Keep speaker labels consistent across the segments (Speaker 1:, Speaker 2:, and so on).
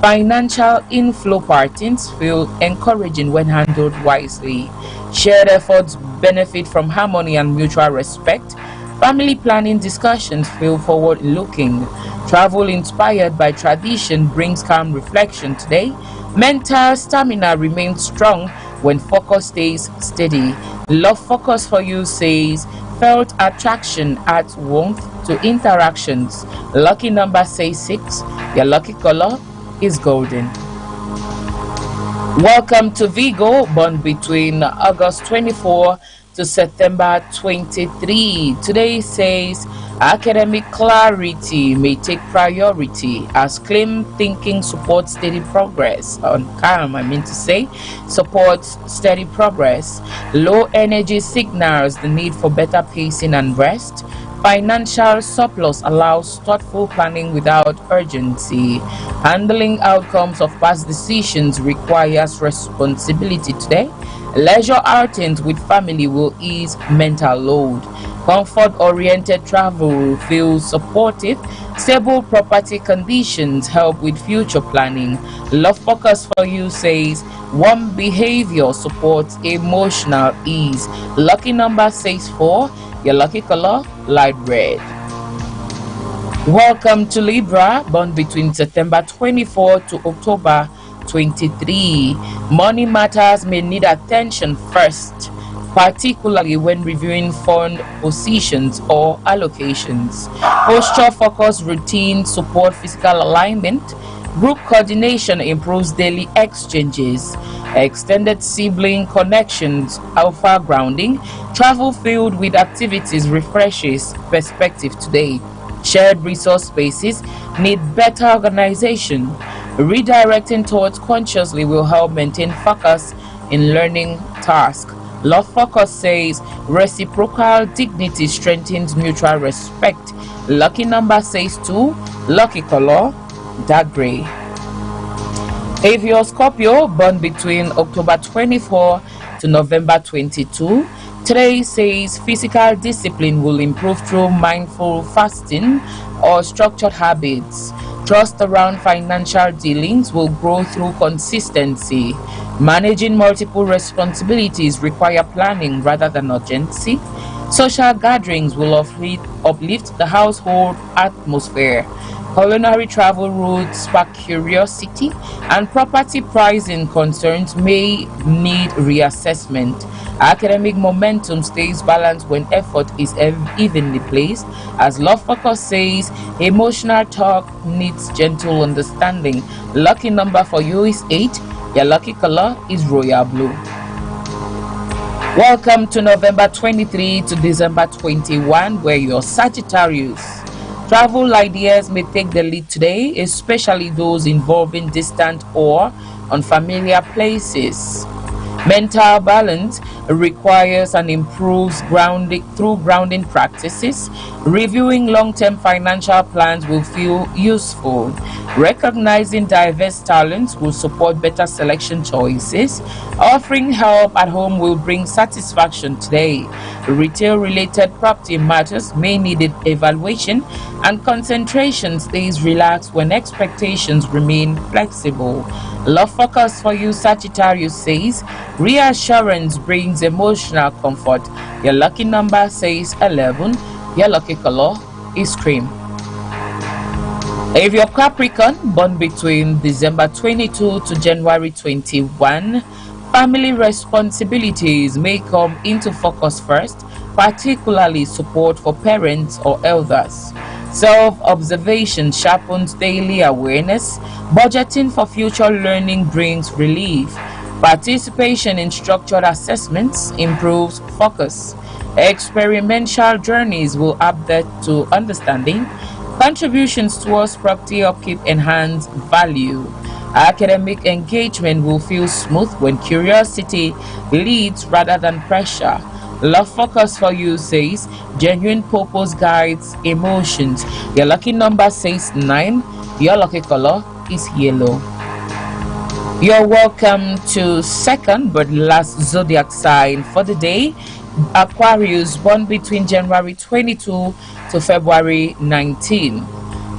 Speaker 1: Financial inflow patterns feel encouraging when handled wisely. Shared efforts benefit from harmony and mutual respect. Family planning discussions feel forward looking. Travel inspired by tradition brings calm reflection today. Mental stamina remains strong when focus stays steady. Love focus for you says felt attraction adds warmth to interactions. Lucky number says 6. Your lucky color is golden. Welcome to Vigo, born between August 24 to September 23. Today says academic clarity may take priority as claim thinking supports steady progress. On calm, I mean to say, supports steady progress. Low energy signals the need for better pacing and rest. Financial surplus allows thoughtful planning without urgency. Handling outcomes of past decisions requires responsibility today. Leisure outings with family will ease mental load. Comfort-oriented travel feels supportive. Stable property conditions help with future planning. Love focus for you says warm behavior supports emotional ease. Lucky number says 4. Your lucky color, light red. Welcome to Libra, born between September 24 to October 23. Money matters may need attention first, particularly when reviewing fund positions or allocations. Posture focus routines support physical alignment. Group coordination improves daily exchanges. Extended sibling connections alpha grounding. Travel filled with activities refreshes perspective today. Shared resource spaces need better organization. Redirecting thoughts consciously will help maintain focus in learning tasks. Love focus says reciprocal dignity strengthens mutual respect. Lucky number says 2. Lucky color, dark gray. If you're Scorpio, born between October 24 to November 22, today says physical discipline will improve through mindful fasting or structured habits. Trust around financial dealings will grow through consistency. Managing multiple responsibilities require planning rather than urgency. Social gatherings will uplift the household atmosphere. Culinary travel routes spark curiosity, and property pricing concerns may need reassessment. Academic momentum stays balanced when effort is evenly placed. As Love Focus says, emotional talk needs gentle understanding. Lucky number for you is 8. Your lucky color is royal blue. Welcome to November 23 to December 21, where you're Sagittarius. Travel ideas may take the lead today, especially those involving distant or unfamiliar places. Mental balance requires and improves grounding through grounding practices. Reviewing long-term financial plans will feel useful. Recognizing diverse talents will support better selection choices. Offering help at home will bring satisfaction today. Retail-related property matters may need evaluation, and concentration stays relaxed when expectations remain flexible. Love focus for you, Sagittarius says reassurance brings emotional comfort. Your lucky number says 11. Your lucky color is cream. If you're Capricorn, born between December 22 to January 21, family responsibilities may come into focus first, particularly support for parents or elders. Self-observation sharpens daily awareness. Budgeting for future learning brings relief. Participation in structured assessments improves focus. Experiential journeys will add depth to understanding. Contributions towards property upkeep enhance value. Academic engagement will feel smooth when curiosity leads rather than pressure. Love focus for you says genuine purpose guides emotions. Your lucky number says 9. Your lucky color is yellow. You're welcome to second but last zodiac sign for the day, Aquarius, born between January 22 to February 19.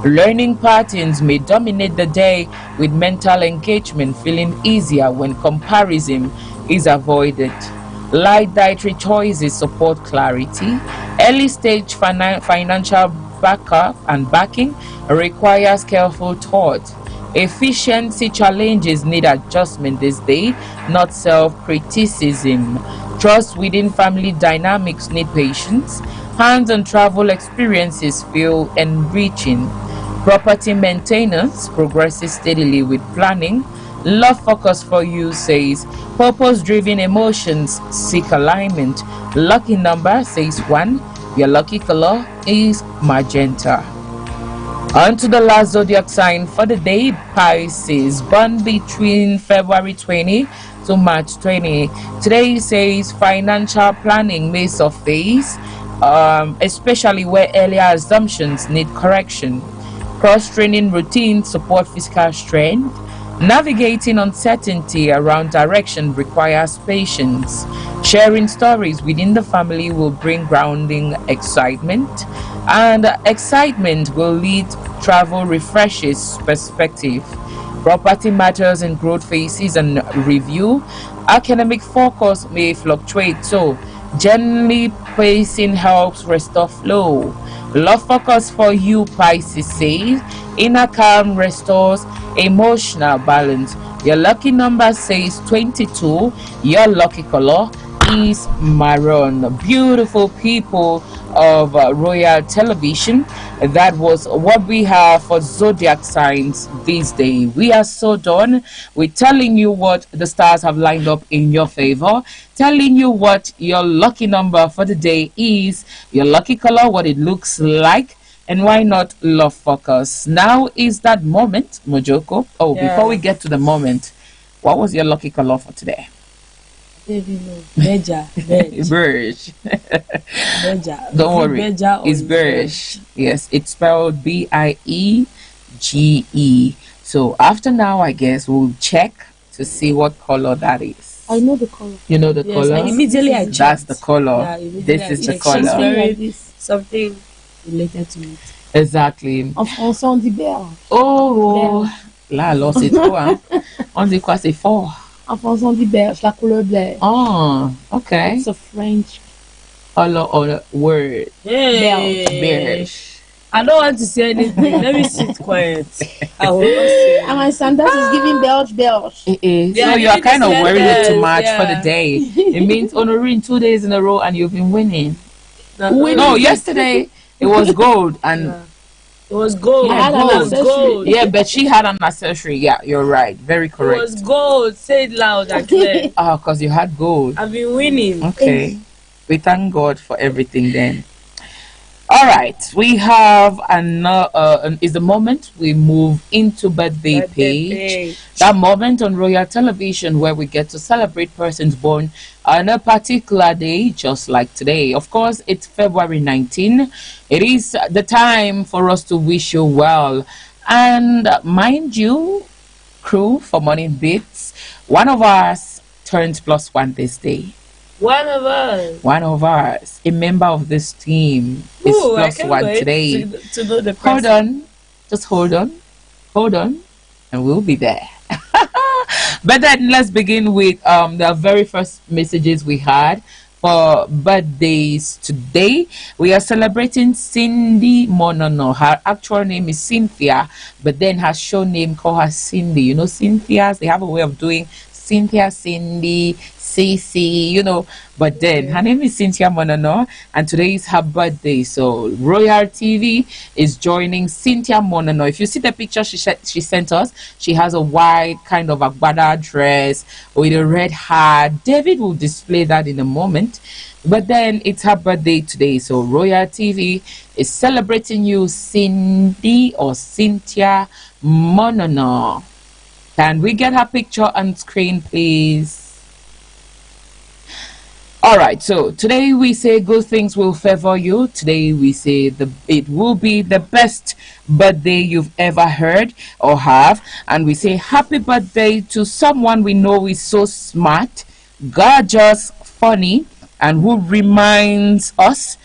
Speaker 1: Learning patterns may dominate the day, with mental engagement feeling easier when comparison is avoided. Light dietary choices support clarity. Early stage financial backup and backing requires careful thought. Efficiency challenges need adjustment this day, not self criticism. Trust within family dynamics need patience. Hands on travel experiences feel enriching. Property maintenance progresses steadily with planning. Love focus for you says purpose driven emotions seek alignment. Lucky number says 1. Your lucky color is magenta. On to the last zodiac sign for the day, Pisces, born between February 20 to March 20. Today says financial planning may surface, especially where earlier assumptions need correction. Cross-training routines support physical strength. Navigating uncertainty around direction requires patience. Sharing stories within the family will bring grounding excitement, and excitement will lead travel refreshes perspective. Property matters in growth phases and review. Academic focus may fluctuate, so gently pacing helps restore flow. Love focus for you, Pisces says inner calm restores emotional balance. Your lucky number says 22. Your lucky color is maroon. Beautiful people of Royal Television, that was what we have for zodiac signs this day. We are so done with telling you what the stars have lined up in your favor, telling you what your lucky number for the day is, your lucky color, what it looks like, and why not love focus. Now is that moment, Mojoko. Oh, before we get to the moment, what was your lucky color for today?
Speaker 2: Beja.
Speaker 1: Birch.
Speaker 2: Beja.
Speaker 1: Don't worry.
Speaker 2: Beja
Speaker 1: It's Birch. Yes, it's spelled Biege. So after now, I guess we'll check to see what color that is.
Speaker 3: I know the color.
Speaker 1: You know the
Speaker 2: Yes,
Speaker 1: color?
Speaker 2: and immediately I checked.
Speaker 1: That's the color.
Speaker 2: Yeah, immediately
Speaker 1: This
Speaker 2: I
Speaker 1: is the
Speaker 2: checked.
Speaker 1: color.
Speaker 2: She's
Speaker 3: Something
Speaker 2: very
Speaker 3: like this.
Speaker 2: something related to it.
Speaker 1: Exactly.
Speaker 3: En français, on dit beurre.
Speaker 1: Oh, là, alors c'est toi. On dit quoi? C'est fort.
Speaker 3: En français, on dit beurre. La couleur beurre.
Speaker 1: Oh, okay.
Speaker 3: It's a French.
Speaker 1: Color or word.
Speaker 2: Hey.
Speaker 1: Birch.
Speaker 2: I don't want to say anything. Let me sit quiet. I will not say.
Speaker 3: And my sandals is giving belch.
Speaker 1: It is.
Speaker 2: Yeah,
Speaker 1: so
Speaker 2: you
Speaker 1: you are
Speaker 2: need to
Speaker 1: kind of
Speaker 2: say
Speaker 1: wearing it too
Speaker 2: that,
Speaker 1: much for
Speaker 2: yeah.
Speaker 1: the day. It means honoring 2 days in a row and you've been winning.
Speaker 2: No,
Speaker 1: Yesterday it was gold and
Speaker 2: Yeah. It was gold.
Speaker 3: I had an
Speaker 2: It was
Speaker 3: accessory.
Speaker 2: gold.
Speaker 1: yeah, but she had an accessory. Yeah, you're right. Very
Speaker 2: It
Speaker 1: correct.
Speaker 2: was gold. Say it loud and clear.
Speaker 1: Because you had gold.
Speaker 2: I've been winning.
Speaker 1: Okay. We thank God for everything then. All right. We have another, is the moment we move into birthday page. That moment on Royal Television where we get to celebrate persons born on a particular day, just like today. Of course, it's February 19. It is the time for us to wish you well. And mind you, crew for Morning Beats, one of us turns +1 this day.
Speaker 2: One of us.
Speaker 1: One of us, a member of this team, is
Speaker 2: Ooh, I can't
Speaker 1: +1
Speaker 2: wait
Speaker 1: today.
Speaker 2: to know the
Speaker 1: Hold
Speaker 2: person.
Speaker 1: on. Just hold on, and we'll be there. But then let's begin with the very first messages we had for birthdays today. We are celebrating Cindy Monono. Her actual name is Cynthia, but then her show name called her Cindy. You know, Cynthia's, they have a way of doing Cynthia, Cindy, Cece, you know, but then her name is Cynthia Monono, and today is her birthday. So Royal TV is joining Cynthia Monono. If you see the picture she sent us, she has a white kind of agbada dress with a red hat. David will display that in a moment. But then it's her birthday today, so Royal TV is celebrating you, Cindy or Cynthia Monono. Can we get her picture on screen, please? All right, so today we say good things will favor you. Today we say it will be the best birthday you've ever heard or have. And we say happy birthday to someone we know is so smart, gorgeous, funny, and who reminds us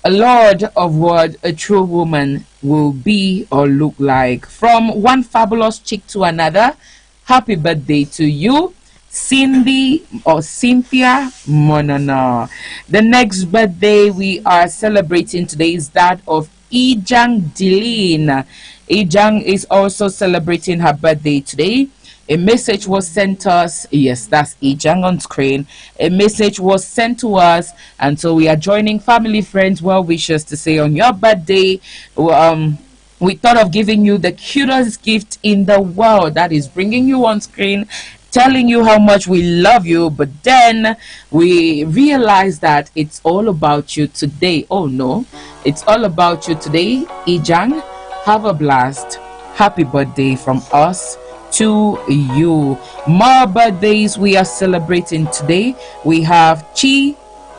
Speaker 1: a lot of what a true woman will be or look like. From one fabulous chick to another, happy birthday to you, Cindy or Cynthia Monana. The next birthday we are celebrating today is that of Ijang Dilin. Ijang is also celebrating her birthday today. A message was sent to us. Yes, that's Ijang on screen. A message was sent to us, and so we are joining family, friends, well wishers to say on your birthday, we thought of giving you the cutest gift in the world, that is bringing you on screen, telling you how much we love you, but then we realized that it's all about you today. Oh no, it's all about you today. Ijang, have a blast. Happy birthday from us to you. More birthdays we are celebrating today. We have Chi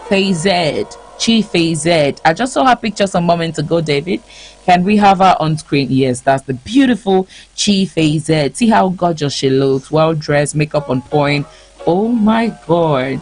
Speaker 1: Fazed. Chi Fazed. I just saw her picture some moments ago, David. Can we have her on screen? Yes, that's the beautiful Chi Fazed. See how gorgeous she looks. Well dressed, makeup on point. Oh my god.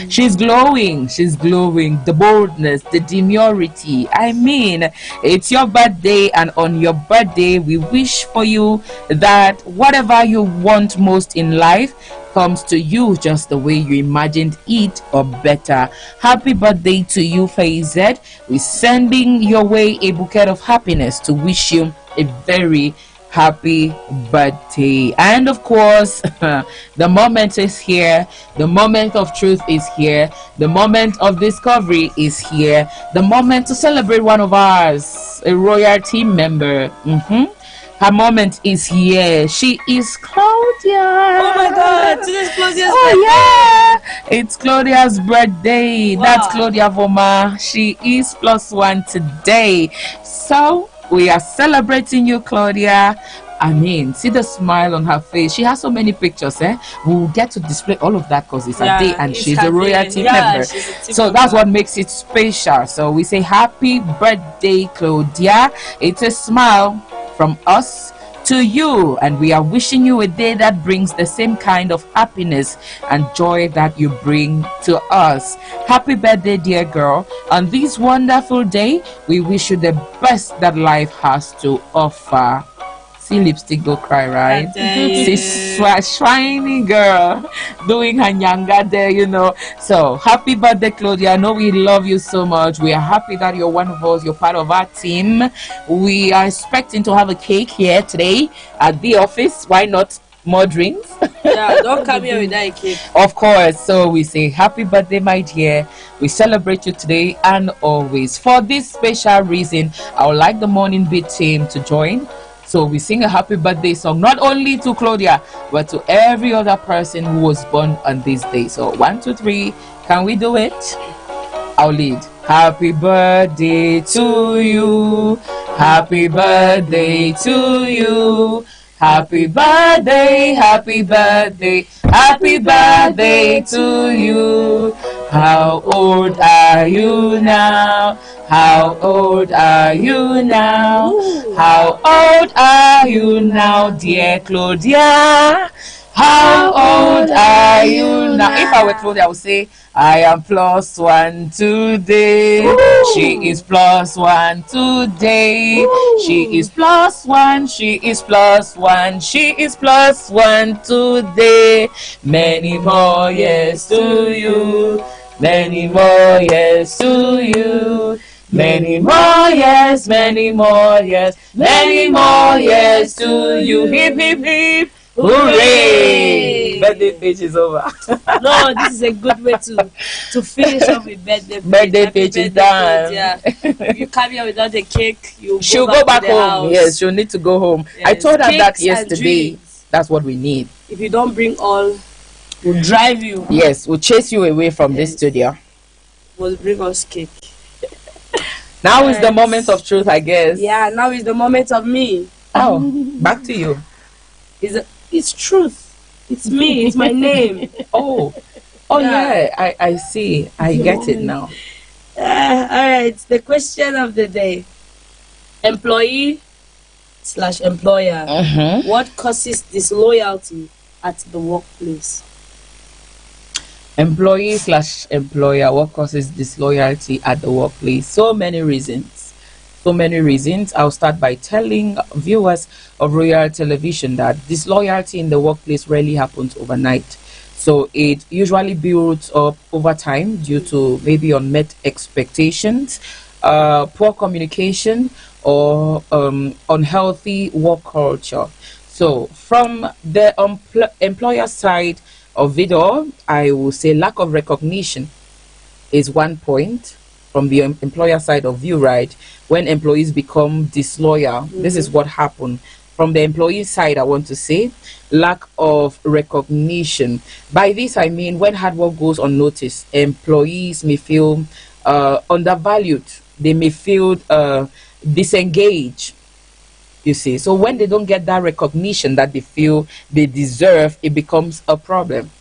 Speaker 1: She's glowing. She's glowing. The boldness, the demurity. I mean, it's your birthday, and on your birthday, we wish for you that whatever you want most in life comes to you just the way you imagined it or better. Happy birthday to you, Faizet. We're sending your way a bouquet of happiness to wish you a very happy birthday. And of course, the moment is here. The moment of truth is here. The moment of discovery is here. The moment to celebrate one of ours, a royal team member. Her moment is here. She is Claudia.
Speaker 2: Oh my god, today's Claudia's
Speaker 1: Oh
Speaker 2: birthday.
Speaker 1: yeah, it's Claudia's birthday.
Speaker 2: Wow.
Speaker 1: That's Claudia Voma. She is +1 today. So we are celebrating you, Claudia. I mean, see the smile on her face. She has so many pictures, eh? We'll get to display all of that because it's her day and
Speaker 2: it's
Speaker 1: she's
Speaker 2: her
Speaker 1: a royal
Speaker 2: day.
Speaker 1: team
Speaker 2: Yeah,
Speaker 1: member.
Speaker 2: she's a team
Speaker 1: So
Speaker 2: member.
Speaker 1: that's what makes it special. So we say happy birthday, Claudia. It's a smile from us to you, and we are wishing you a day that brings the same kind of happiness and joy that you bring to us. Happy birthday, dear girl. On this wonderful day, we wish you the best that life has to offer. See lipstick go cry, right? See shiny girl doing her nyanga there, you know. So happy birthday, Claudia. I know we love you so much. We are happy that you're one of us. You're part of our team. We are expecting to have a cake here today at the office. Why not more drinks?
Speaker 2: Yeah, don't come here without a cake.
Speaker 1: Of course. So we say happy birthday, my dear. We celebrate you today and always. For this special reason, I would like the morning beat team to join. So we sing a happy birthday song, not only to Claudia, but to every other person who was born on this day. So 1, 2, 3, can we do it? I'll lead. Happy birthday to you. Happy birthday to you. Happy birthday, happy birthday, happy birthday to you. How old are you now? How old are you now? How old are you now, dear Claudia? How old are you now? If I were Claudia, I would say, I am +1 today.
Speaker 3: Woo!
Speaker 1: She is +1 today.
Speaker 3: Woo!
Speaker 1: She is +1. She is +1. She is +1 today. Many more years to you. Many more years to you. Many more years, many more years, many more years to you. Hip, hip, hip. Hooray! Birthday page is over.
Speaker 2: No, this is a good way to finish off with birthday.
Speaker 1: Birthday
Speaker 2: Happy
Speaker 1: page is
Speaker 2: birthday,
Speaker 1: done.
Speaker 2: Yeah. If you come here without a cake,
Speaker 1: She'll go back
Speaker 2: to the
Speaker 1: home.
Speaker 2: house.
Speaker 1: Yes, she'll need to go home. I
Speaker 2: Yes,
Speaker 1: told her that
Speaker 2: cakes and
Speaker 1: yesterday.
Speaker 2: drinks.
Speaker 1: That's what we need.
Speaker 2: If you don't bring all, we'll drive you.
Speaker 1: Yes, we'll chase you away from this
Speaker 2: Yes.
Speaker 1: studio.
Speaker 2: We'll bring us cake.
Speaker 1: Now is the
Speaker 2: Yes.
Speaker 1: moment of truth, I guess.
Speaker 2: Yeah, now is the moment of me.
Speaker 1: Oh, back to you.
Speaker 2: It's truth. It's me. It's my name.
Speaker 1: Oh,
Speaker 2: Yeah.
Speaker 1: yeah. I see. I get it now.
Speaker 2: All right. The question of the day: employee/employer. What causes disloyalty at the workplace?
Speaker 1: Employee/employer, what causes disloyalty at the workplace? So many reasons. So many reasons. I'll start by telling viewers of Royal Television that disloyalty in the workplace rarely happens overnight. So it usually builds up over time due to maybe unmet expectations, poor communication, or unhealthy work culture. So from the employer side of it all, I will say lack of recognition is one point from the employer side of view, right? When employees become disloyal, this is what happened. From the employee side, I want to say lack of recognition. By this, I mean when hard work goes unnoticed, employees may feel undervalued, they may feel disengaged, you see. So when they don't get that recognition that they feel they deserve, it becomes a problem.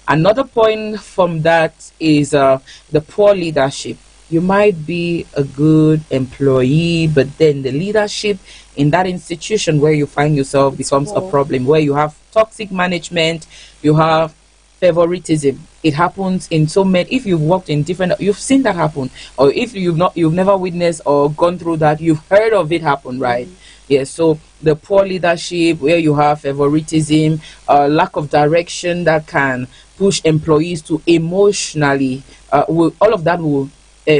Speaker 1: Another point from that is the poor leadership. You might be a good employee, but then the leadership in that institution where you find yourself becomes a
Speaker 3: poor.
Speaker 1: problem, where you have toxic management, you have favoritism. It happens in so many. If you've worked in different, you've seen that happen, or if you've never witnessed or gone through that, you've heard of it happen, right? Yes. So the poor leadership, where you have favoritism, lack of direction that can push employees to emotionally, all of that will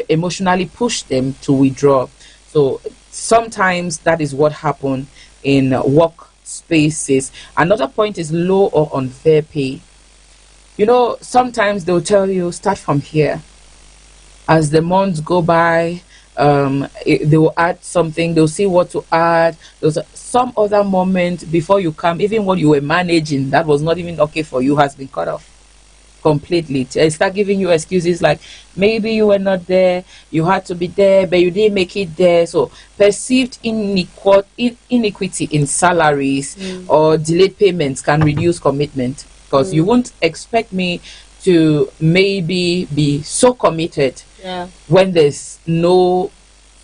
Speaker 1: emotionally push them to withdraw. So sometimes that is what happen in work spaces. Another point is low or unfair pay. You know, sometimes they'll tell you start from here. As the months go by, they will add something. They'll see what to add. There's some other moment before you come, even what you were managing that was not even okay for you has been cut off completely. They start giving you excuses like maybe you were not there, you had to be there, but you didn't make it there. So perceived inequity in salaries or delayed payments can reduce commitment, because you won't expect me to maybe be so committed
Speaker 2: Yeah.
Speaker 1: when there's no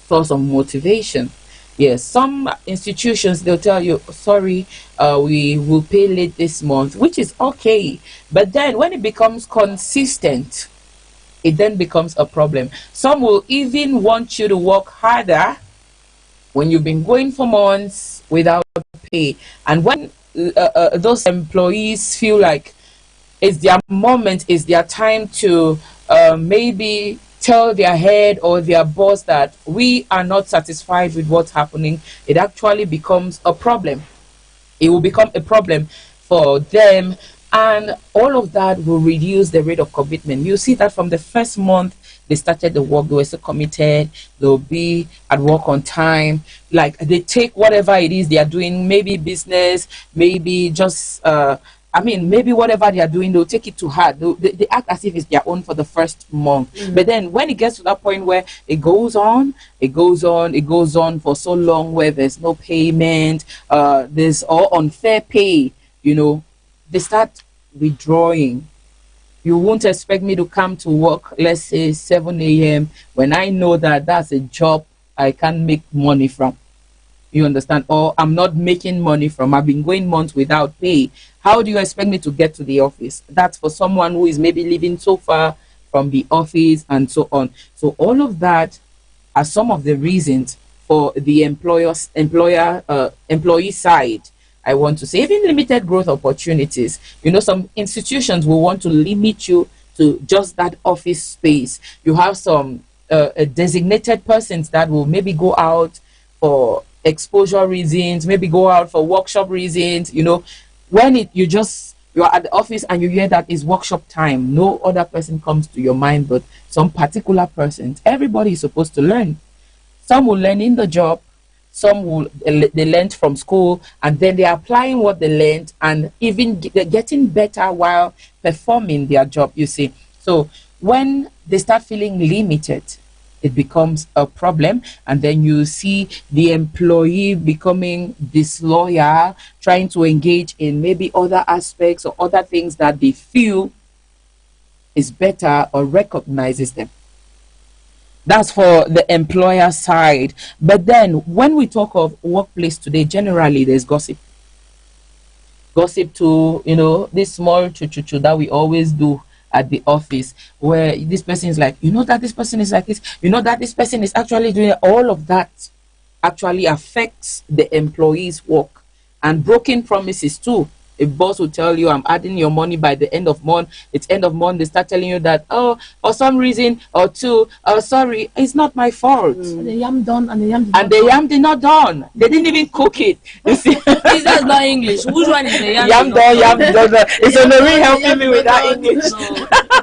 Speaker 1: source of motivation. Yes, some institutions they'll tell you, sorry, we will pay late this month, which is okay. But then when it becomes consistent, it then becomes a problem. Some will even want you to work harder when you've been going for months without pay. And when those employees feel like it's their moment, it's their time to maybe tell their head or their boss that we are not satisfied with what's happening, it actually becomes a problem. It will become a problem for them, and all of that will reduce the rate of commitment. You see that from the first month they started the work, they were so committed, they'll be at work on time, like they take whatever it is they are doing, maybe business, maybe just maybe whatever they are doing, they'll take it to heart. They act as if it's their own for the first month. But then when it gets to that point where it goes on, it goes on, it goes on for so long, where there's no payment, there's all unfair pay, they start withdrawing. You won't expect me to come to work, let's say 7 a.m., when I know that that's a job I can't make money from. You understand? Or I'm not making money from. I've been going months without pay. How do you expect me to get to the office? That's for someone who is maybe living so far from the office and so on. So all of that are some of the reasons for the employee side. I want to say even limited growth opportunities. Some institutions will want to limit you to just that office space. You have some designated persons that will maybe go out for exposure reasons, maybe go out for workshop reasons. When you're at the office and you hear that it's workshop time, no other person comes to your mind but some particular persons. Everybody is supposed to learn. Some will learn in the job, some will they learned from school, and then they're applying what they learned and even they're getting better while performing their job, you see. So when they start feeling limited, it becomes a problem, and then you see the employee becoming disloyal, trying to engage in maybe other aspects or other things that they feel is better or recognizes them. That's for the employer side. But then when we talk of workplace today, generally there's gossip to this small chu that we always do at the office, where this person is like, that this person is like this, that this person is actually doing all of that. actually affects the employee's work, and broken promises too. A boss will tell you, I'm adding your money by the end of month. It's end of month. They start telling you that, oh, for some reason or two, oh, sorry, it's not my fault.
Speaker 3: And the yam done and the yam did
Speaker 1: And
Speaker 3: not
Speaker 1: the
Speaker 3: done.
Speaker 1: yam did not done. They didn't even cook it. You see,
Speaker 2: This is not English. Which one is the yam?
Speaker 1: yam done, yam done. It's Olori helping me with that
Speaker 3: done.
Speaker 1: English.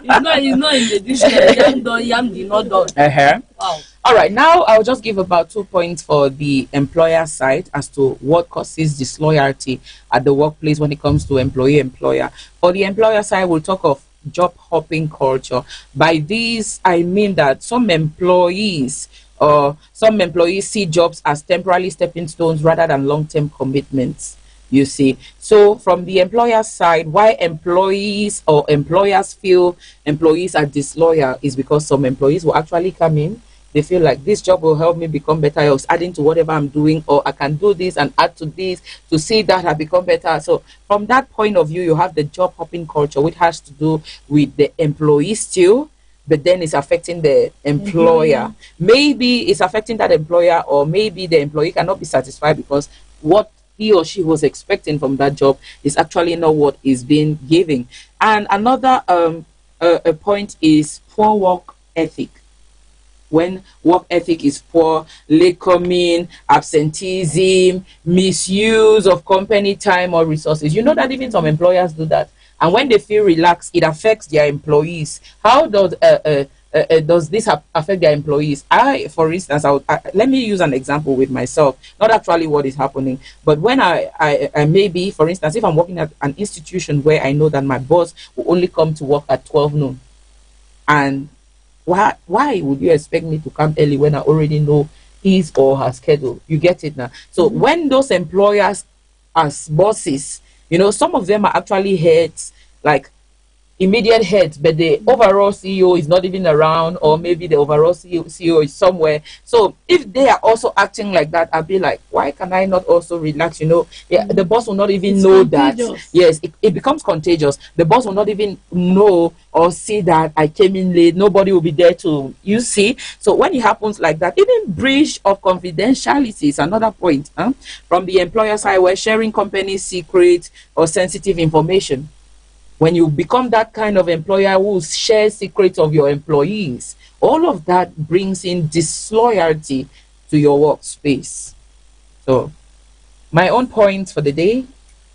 Speaker 2: No, it's not in the dictionary. Yam done, yam did not done.
Speaker 1: Uh-huh.
Speaker 2: Wow.
Speaker 1: All right, now I'll just give about 2 points for the employer side as to what causes disloyalty at the workplace when it comes to employee-employer. For the employer side, we'll talk of job hopping culture. By this, I mean that some employees see jobs as temporary stepping stones rather than long-term commitments. You see, so from the employer side, why employees or employers feel employees are disloyal is because some employees will actually come in. They feel like this job will help me become better. I was adding to whatever I'm doing, or I can do this and add to this to see that I become better. So from that point of view, you have the job hopping culture, which has to do with the employee still, but then it's affecting the employer. Maybe it's affecting that employer, or maybe the employee cannot be satisfied because what he or she was expecting from that job is actually not what is being given. And another a point is poor work ethic. When work ethic is poor, late coming, absenteeism, misuse of company time or resources. You know that even some employers do that. And when they feel relaxed, it affects their employees. How does this affect their employees? For instance, let me use an example with myself. Not actually what is happening, but when I maybe, for instance, if I'm working at an institution where I know that my boss will only come to work at 12 noon, and why would you expect me to come early when I already know his or her schedule? You get it now. So when those employers as bosses, some of them are actually heads, like immediate heads, but the overall CEO is not even around, or maybe the overall CEO is somewhere. So if they are also acting like that, I'll be like, why can I not also relax? The boss will not even know
Speaker 3: contagious.
Speaker 1: that. Yes, it becomes contagious. The boss will not even know or see that I came in late. Nobody will be there to, you see. So when it happens like that, even breach of confidentiality is another point. From the employer side, we're sharing company secrets or sensitive information. When you become that kind of employer who shares secrets of your employees, all of that brings in disloyalty to your workspace. So my own point for the day,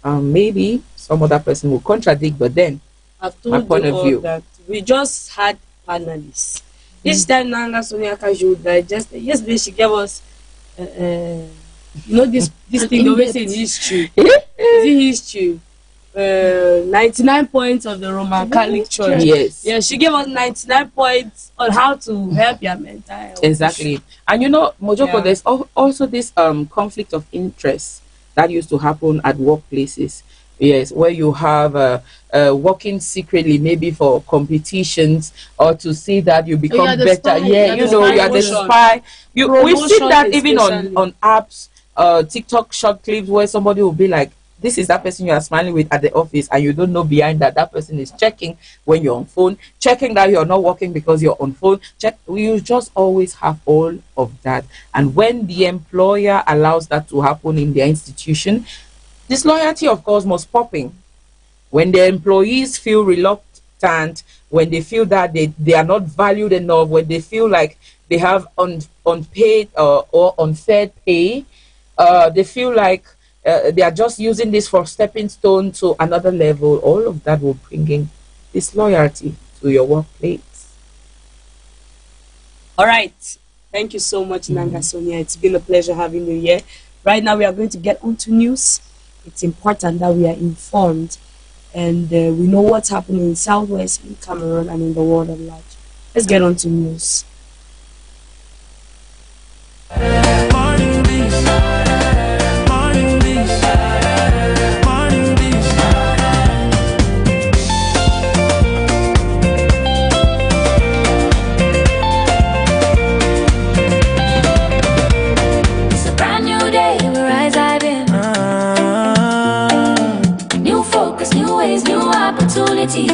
Speaker 1: maybe some other person will contradict, but then
Speaker 2: I've
Speaker 1: my
Speaker 2: told
Speaker 1: point
Speaker 2: you
Speaker 1: of
Speaker 2: all
Speaker 1: view.
Speaker 2: that we just had panelists. Each time Nanga Sonia Kaju digest. Yesterday she gave us, this thing they always say in history. Is it history? 99 points of the Roman Catholic Church.
Speaker 1: Yes.
Speaker 2: Yeah, she gave us 99 points on how to help your mental health.
Speaker 1: Exactly. And Mojoko,
Speaker 2: Yeah.
Speaker 1: there's also this conflict of interest that used to happen at workplaces. Yes, where you have working secretly, maybe for competitions or to see that you become
Speaker 3: are the
Speaker 1: better.
Speaker 3: spy.
Speaker 1: Yeah,
Speaker 3: You are the
Speaker 1: you are the
Speaker 2: promotion.
Speaker 1: spy. We've seen
Speaker 2: Promotion
Speaker 1: that even
Speaker 2: especially.
Speaker 1: on apps, TikTok short clips where somebody will be like, this is that person you are smiling with at the office, and you don't know behind that person is checking when you're on phone, checking that you're not working because you're on phone. You just always have all of that. And when the employer allows that to happen in their institution, disloyalty, of course, must pop in. When the employees feel reluctant, when they feel that they are not valued enough, when they feel like they have unpaid or unfair pay, they feel like they are just using this for stepping stone to another level. All of that will bring in disloyalty to your workplace.
Speaker 2: All right. Thank you so much, Nanga Sonia. It's been a pleasure having you here. Right now, we are going to get on to news. It's important that we are informed and we know what's happening in Southwest, in Cameroon, and in the world at large. Let's get on to news.
Speaker 4: Morning bees, morning bees, morning bees.
Speaker 5: It's a brand new day, we rise again. New focus, new ways, new opportunity.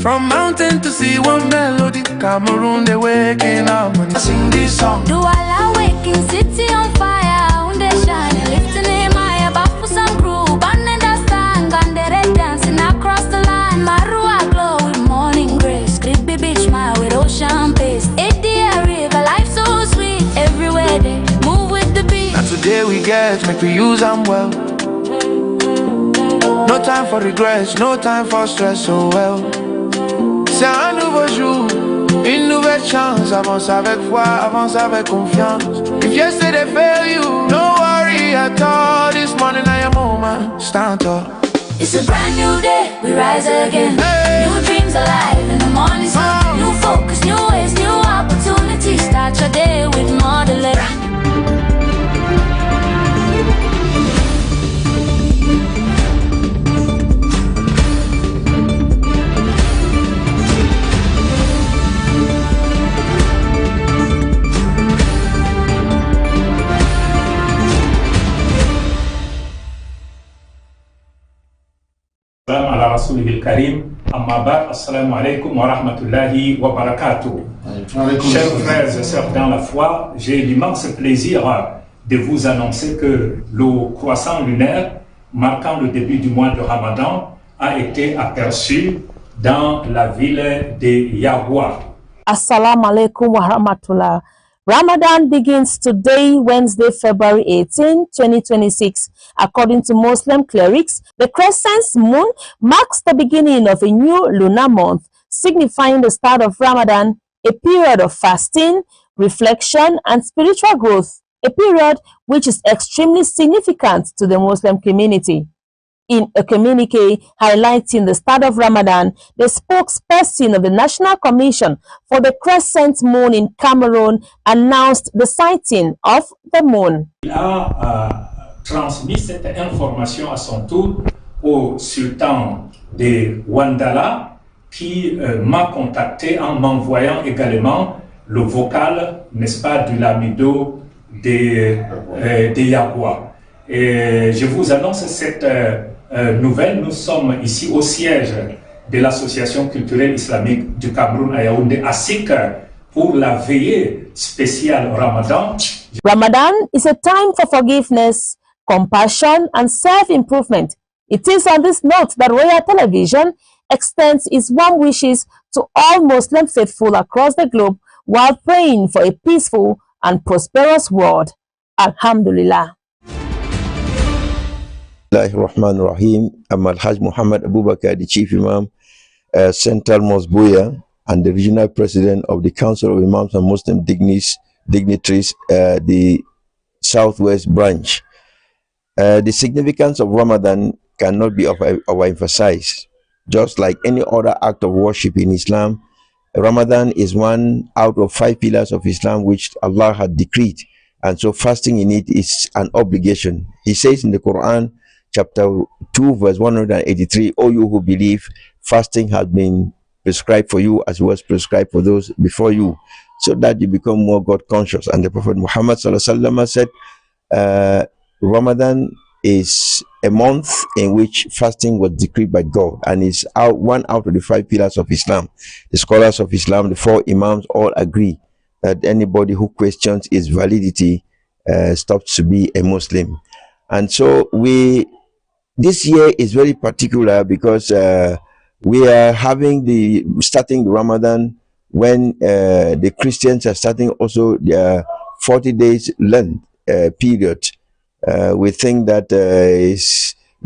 Speaker 4: From mountain to sea, one melody. Cameroon, they waking up. When I sing this song,
Speaker 5: Do I wake Making city on fire, they shine, lifting him high, above for some crew, burning the stand, Gandere dancing across the line, Marua glow with morning grace, creepy beach mile with ocean pace, Edia river, life so sweet, everywhere they move with the beat.
Speaker 4: Now today we get, make we use them well. No time for regrets, no time for stress, so well. C'est un nouveau jour, une nouvelle chance. Avance avec foi, avance avec confiance. If yesterday failed you, don't worry at all. This morning I am moment, stand tall.
Speaker 5: It's a brand new day, we rise again.
Speaker 4: Hey.
Speaker 5: New dreams alive in the morning sun. New focus, new ways, new opportunities. Start your day with more delay.
Speaker 6: السلام على رسوله الكريم أما بعد السلام عليكم ورحمة الله وبركاته. Chers frères et sœurs dans la foi, j'ai l'immense plaisir de vous annoncer que le croissant lunaire marquant le début du mois de Ramadan a été aperçu dans la ville de Yahwa.
Speaker 7: Assalamu alaikum wa rahmatullah. Ramadan begins today, Wednesday, February 18, 2026. According to Muslim clerics, the crescent moon marks the beginning of a new lunar month, signifying the start of Ramadan, a period of fasting, reflection, and spiritual growth, a period which is extremely significant to the Muslim community. In a communique highlighting the start of Ramadan, the spokesperson of the National Commission for the Crescent Moon in Cameroon announced the sighting of the moon.
Speaker 6: Il a transmis cette information à son tour au sultan de Wandala qui m'a contacté en m'envoyant également le vocal, n'est-ce pas, du lamido de Yahwa. Et je vous annonce cette nouvelle. Nous sommes ici au siège de l'Association culturelle islamique du Cameroun à Yaoundé, à SIC, pour la veillée spéciale Ramadan.
Speaker 7: Ramadan is a time for forgiveness, compassion, and self-improvement. It is on this note that Royal Television extends its warm wishes to all Muslim faithful across the globe while praying for a peaceful and prosperous world. Alhamdulillah.
Speaker 8: Rahman Rahim. I'm Al-Hajj Muhammad Abu Bakr, the Chief Imam, Central Mosque Buya, and the Regional President of the Council of Imams and Muslim Dignitaries, the Southwest Branch. The significance of Ramadan cannot be overemphasized. Just like any other act of worship in Islam, Ramadan is one out of 5 pillars of Islam which Allah had decreed. And so fasting in it is an obligation. He says in the Quran, chapter 2, verse 183, "O you who believe, fasting has been prescribed for you as was prescribed for those before you, so that you become more God conscious." And the Prophet Muhammad said, Ramadan is a month in which fasting was decreed by God and is one out of the 5 pillars of Islam. The scholars of Islam, the 4 Imams, all agree that anybody who questions its validity stops to be a Muslim. And so this year is very particular because we are starting the Ramadan when the Christians are starting also their 40 days Lent period. We think that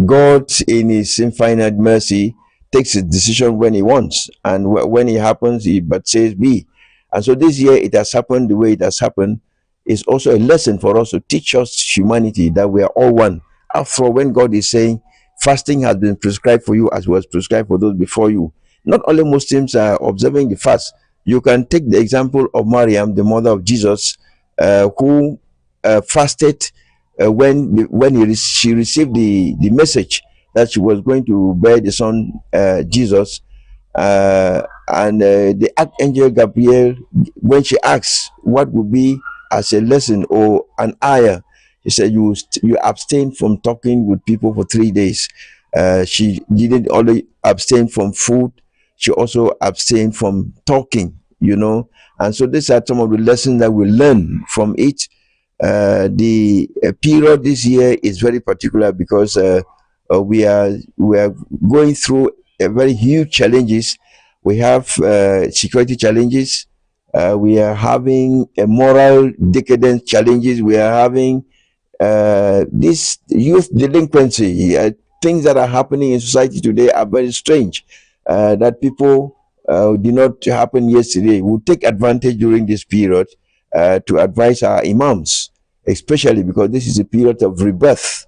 Speaker 8: God in his infinite mercy takes a decision when he wants, and when it happens he but says be. And so this year it has happened the way it has happened. Is also a lesson for us to teach us humanity that we are all one. After all, when God is saying fasting has been prescribed for you as was prescribed for those before you, not only Muslims are observing the fast. You can take the example of Maryam, the mother of Jesus, who fasted when she received the message that she was going to bear the son Jesus, and the archangel Gabriel, when she asked what would be as a lesson or an ayah, he said you abstain from talking with people for 3 days. She didn't only abstain from food, she also abstained from talking, and so these are some of the lessons that we learn from it. The period this year is very particular because we are going through a very huge challenges. We have security challenges. We are having a moral decadence challenges. We are having this youth delinquency. Things that are happening in society today are very strange. That people did not happen yesterday. We'll take advantage during this period to advise our imams, especially because this is a period of rebirth.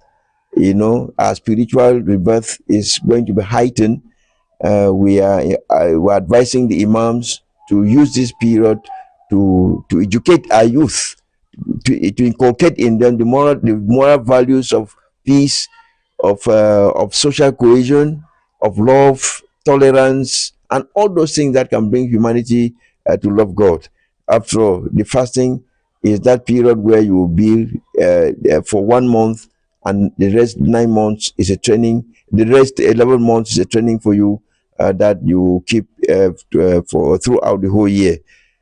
Speaker 8: You know, our spiritual rebirth is going to be heightened. We're advising the imams to use this period to educate our youth, to inculcate in them the moral values of peace, of social cohesion, of love, tolerance, and all those things that can bring humanity to love God. After all, the fasting is that period where you will be for 1 month, and the rest 9 months is a training. The rest 11 months is a training for you that you keep for throughout the whole year.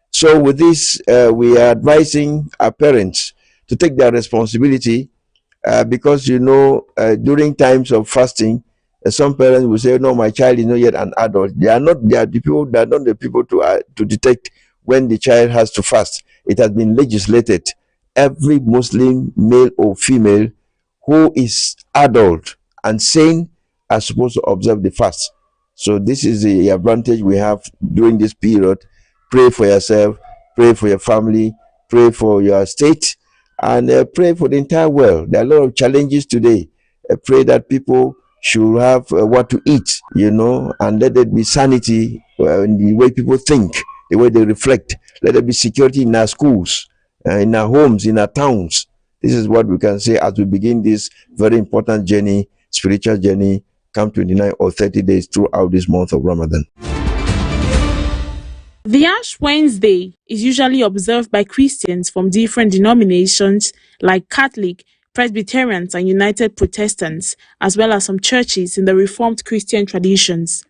Speaker 8: So with this, we are advising our parents to take their responsibility because during times of fasting, some parents will say, "No, my child is not yet an adult." They are not. They are the people. They are not the people to detect when the child has to fast. It has been legislated. Every Muslim, male or female, who is adult and sane are supposed to observe the fast. So this is the advantage we have during this period. Pray for yourself, pray for your family, pray for your state, and pray for the entire world. There are a lot of challenges today. Pray that people should have what to eat, and let there be sanity in the way people think, the way they reflect. Let there be security in our schools, in our homes, in our towns. This is what we can say as we begin this very important journey, spiritual journey, come 29 or 30 days throughout this month of Ramadan.
Speaker 9: The Ash Wednesday is usually observed by Christians from different denominations like Catholic, Presbyterians, and United Protestants, as well as some churches in the Reformed Christian traditions.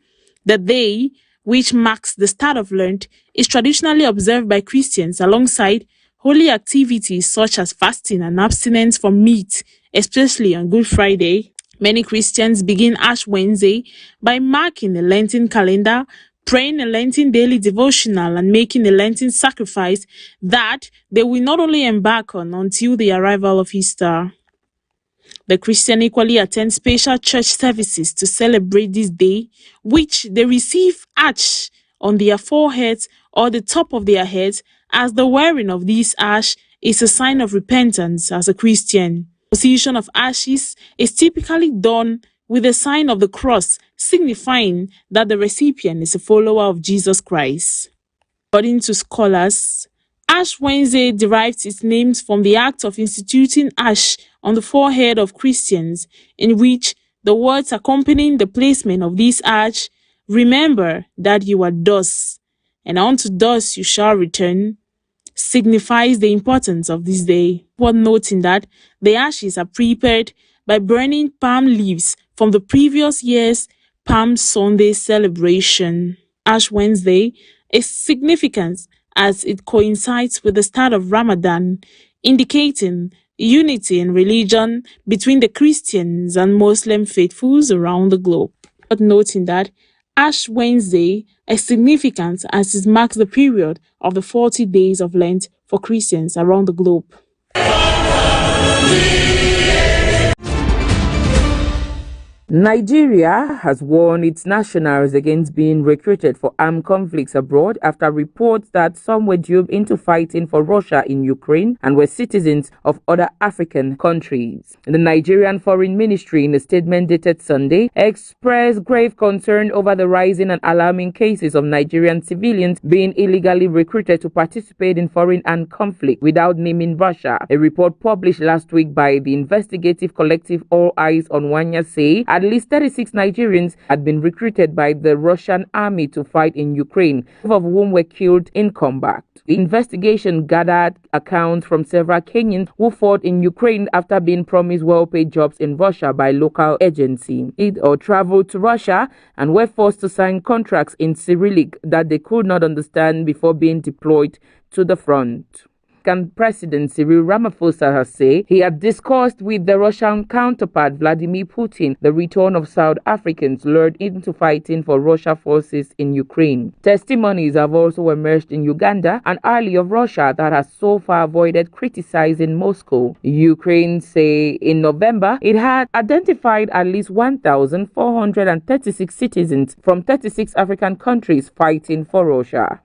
Speaker 9: The day, which marks the start of Lent, is traditionally observed by Christians alongside holy activities such as fasting and abstinence from meat, especially on Good Friday. Many Christians begin Ash Wednesday by marking the Lenten calendar, praying a Lenten daily devotional, and making a Lenten sacrifice that they will not only embark on until the arrival of Easter. The Christian equally attend special church services to celebrate this day, which they receive ash on their foreheads or the top of their heads, as the wearing of this ash is a sign of repentance as a Christian. Position of ashes is typically done with the sign of the cross, signifying that the recipient is a follower of Jesus Christ. According to scholars, Ash Wednesday derives its name from the act of instituting ash on the forehead of Christians, in which the words accompanying the placement of this ash, "Remember that you are dust, and unto dust you shall return," signifies the importance of this day. Worth noting that the ashes are prepared by burning palm leaves from the previous year's Palm Sunday celebration. Ash Wednesday is significant as it coincides with the start of Ramadan, indicating unity in religion between the Christians and Muslim faithfuls around the globe. Worth noting that Ash Wednesday is significant as it marks the period of the 40 days of Lent for Christians around the globe.
Speaker 1: Nigeria has warned its nationals against being recruited for armed conflicts abroad after reports that some were duped into fighting for Russia in Ukraine and were citizens of other African countries. The Nigerian Foreign Ministry, in a statement dated Sunday, expressed grave concern over the rising and alarming cases of Nigerian civilians being illegally recruited to participate in foreign armed conflict without naming Russia. A report published last week by the investigative collective All Eyes on Wanya say at least 36 Nigerians had been recruited by the Russian army to fight in Ukraine, 5 of whom were killed in combat. The investigation gathered accounts from several Kenyans who fought in Ukraine after being promised well-paid jobs in Russia by local agency, or traveled to Russia and were forced to sign contracts in Cyrillic that they could not understand before being deployed to the front. American President Cyril Ramaphosa has said he had discussed with the Russian counterpart Vladimir Putin the return of South Africans lured into fighting for Russia forces in Ukraine. Testimonies have also emerged in Uganda, an ally of Russia that has so far avoided criticizing Moscow. Ukraine say in November it had identified at least 1,436 citizens from 36 African countries fighting for Russia.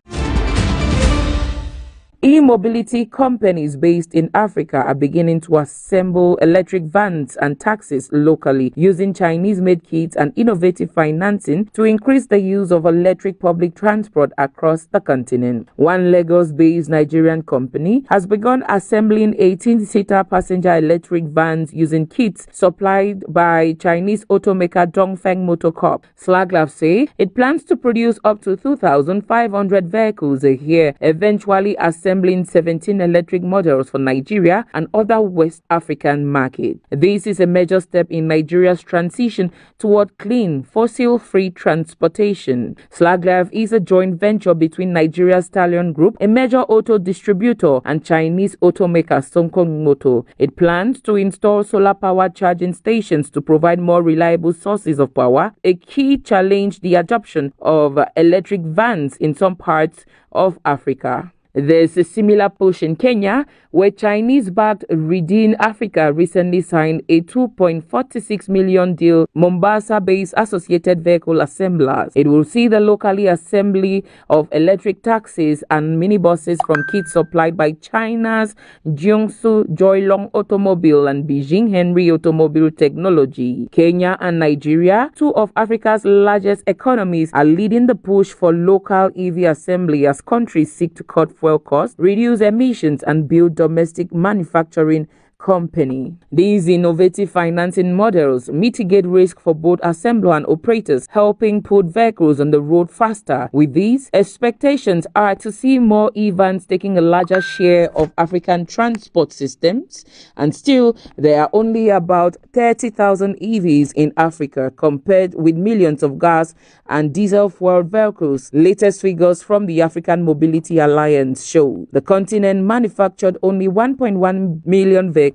Speaker 1: E-mobility companies based in Africa are beginning to assemble electric vans and taxis locally using Chinese-made kits and innovative financing to increase the use of electric public transport across the continent. One Lagos-based Nigerian company has begun assembling 18-seater passenger electric vans using kits supplied by Chinese automaker Dongfeng Motor Corp. Slaglaf say it plans to produce up to 2,500 vehicles a year, eventually assembling 17 electric models for Nigeria and other West African markets. This is a major step in Nigeria's transition toward clean, fossil-free transportation. Slaglife is a joint venture between Nigeria's Stallion Group, a major auto distributor, and Chinese automaker Songkong Motor. It plans to install solar-powered charging stations to provide more reliable sources of power, a key challenge the adoption of electric vans in some parts of Africa. There's a similar push in Kenya, where Chinese-backed Redeem Africa recently signed a $2.46 million deal Mombasa-based Associated Vehicle Assemblers. It will see the locally assembly of electric taxis and minibuses from kits supplied by China's Jiangsu Joylong Automobile and Beijing Henry Automobile Technology. Kenya and Nigeria, two of Africa's largest economies, are leading the push for local EV assembly as countries seek to cut fuel costs, reduce emissions, and build domestic manufacturing company. These innovative financing models mitigate risk for both assembler and operators, helping put vehicles on the road faster. With these, expectations are to see more e-vans taking a larger share of African transport systems, and still there are only about 30,000 EVs in Africa compared with millions of gas and diesel-fueled vehicles. Latest figures from the African Mobility Alliance show the continent manufactured only 1.1 million vehicles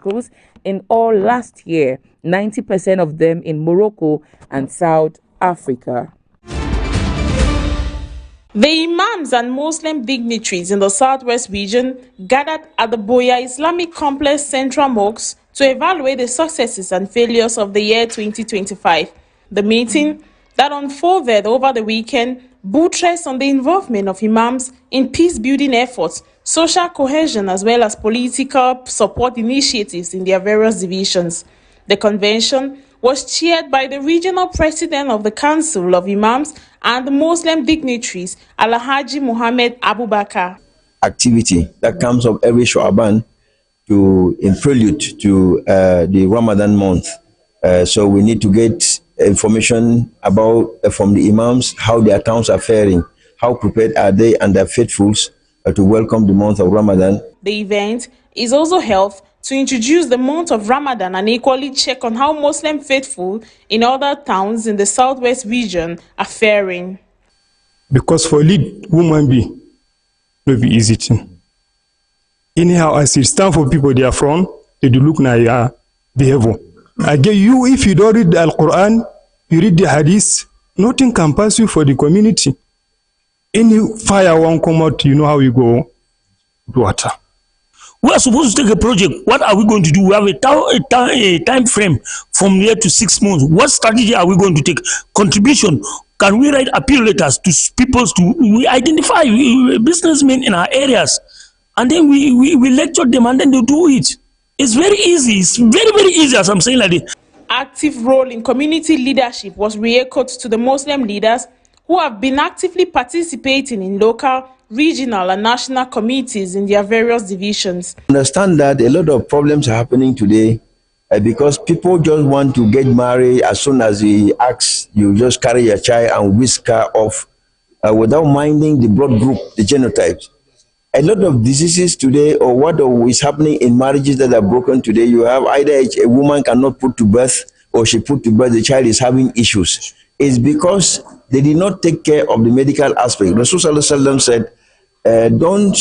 Speaker 1: in all last year, 90% of them in Morocco and South Africa.
Speaker 9: The imams and Muslim dignitaries in the southwest region gathered at the Boya Islamic Complex Central Mosque to evaluate the successes and failures of the year 2025. The meeting that unfolded over the weekend buttressed on the involvement of imams in peace-building efforts, social cohesion, as well as political support initiatives in their various divisions. The convention was chaired by the regional president of the Council of Imams and the Muslim dignitaries, Alhaji Muhammad Abubakar.
Speaker 8: Activity that comes up every Sha'ban in prelude to the Ramadan month. So we need to get information about from the Imams, how their towns are faring, how prepared are they and their faithfuls to welcome the month of Ramadan.
Speaker 9: The event is also held to introduce the month of Ramadan and equally check on how Muslim faithful in other towns in the southwest region are faring.
Speaker 10: Because for lead woman be no be easy thing. Anyhow, as it stand for people they are from, they do look na your behavior. Again, you if you don't read the Al-Quran, you read the Hadith, nothing can pass you for the community. Any fire won't come out, you know how you go to water.
Speaker 11: We are supposed to take a project. What are we going to do? We have a time frame from here to 6 months. What strategy are we going to take? Contribution. Can we write appeal letters to people we identify businessmen in our areas, and then we lecture them, and then they do it. It's very easy. It's very, very easy, as I'm saying like this.
Speaker 9: Active role in community leadership was re-echoed to the Muslim leaders who have been actively participating in local, regional, and national committees in their various divisions.
Speaker 8: Understand that a lot of problems are happening today because people just want to get married as soon as he asks, you just carry your child and whisk her off without minding the blood group, the genotypes. A lot of diseases today, or what is happening in marriages that are broken today, you have either a woman cannot put to birth, or she put to birth, the child is having issues. It's because they did not take care of the medical aspect. Rasulullah said, don't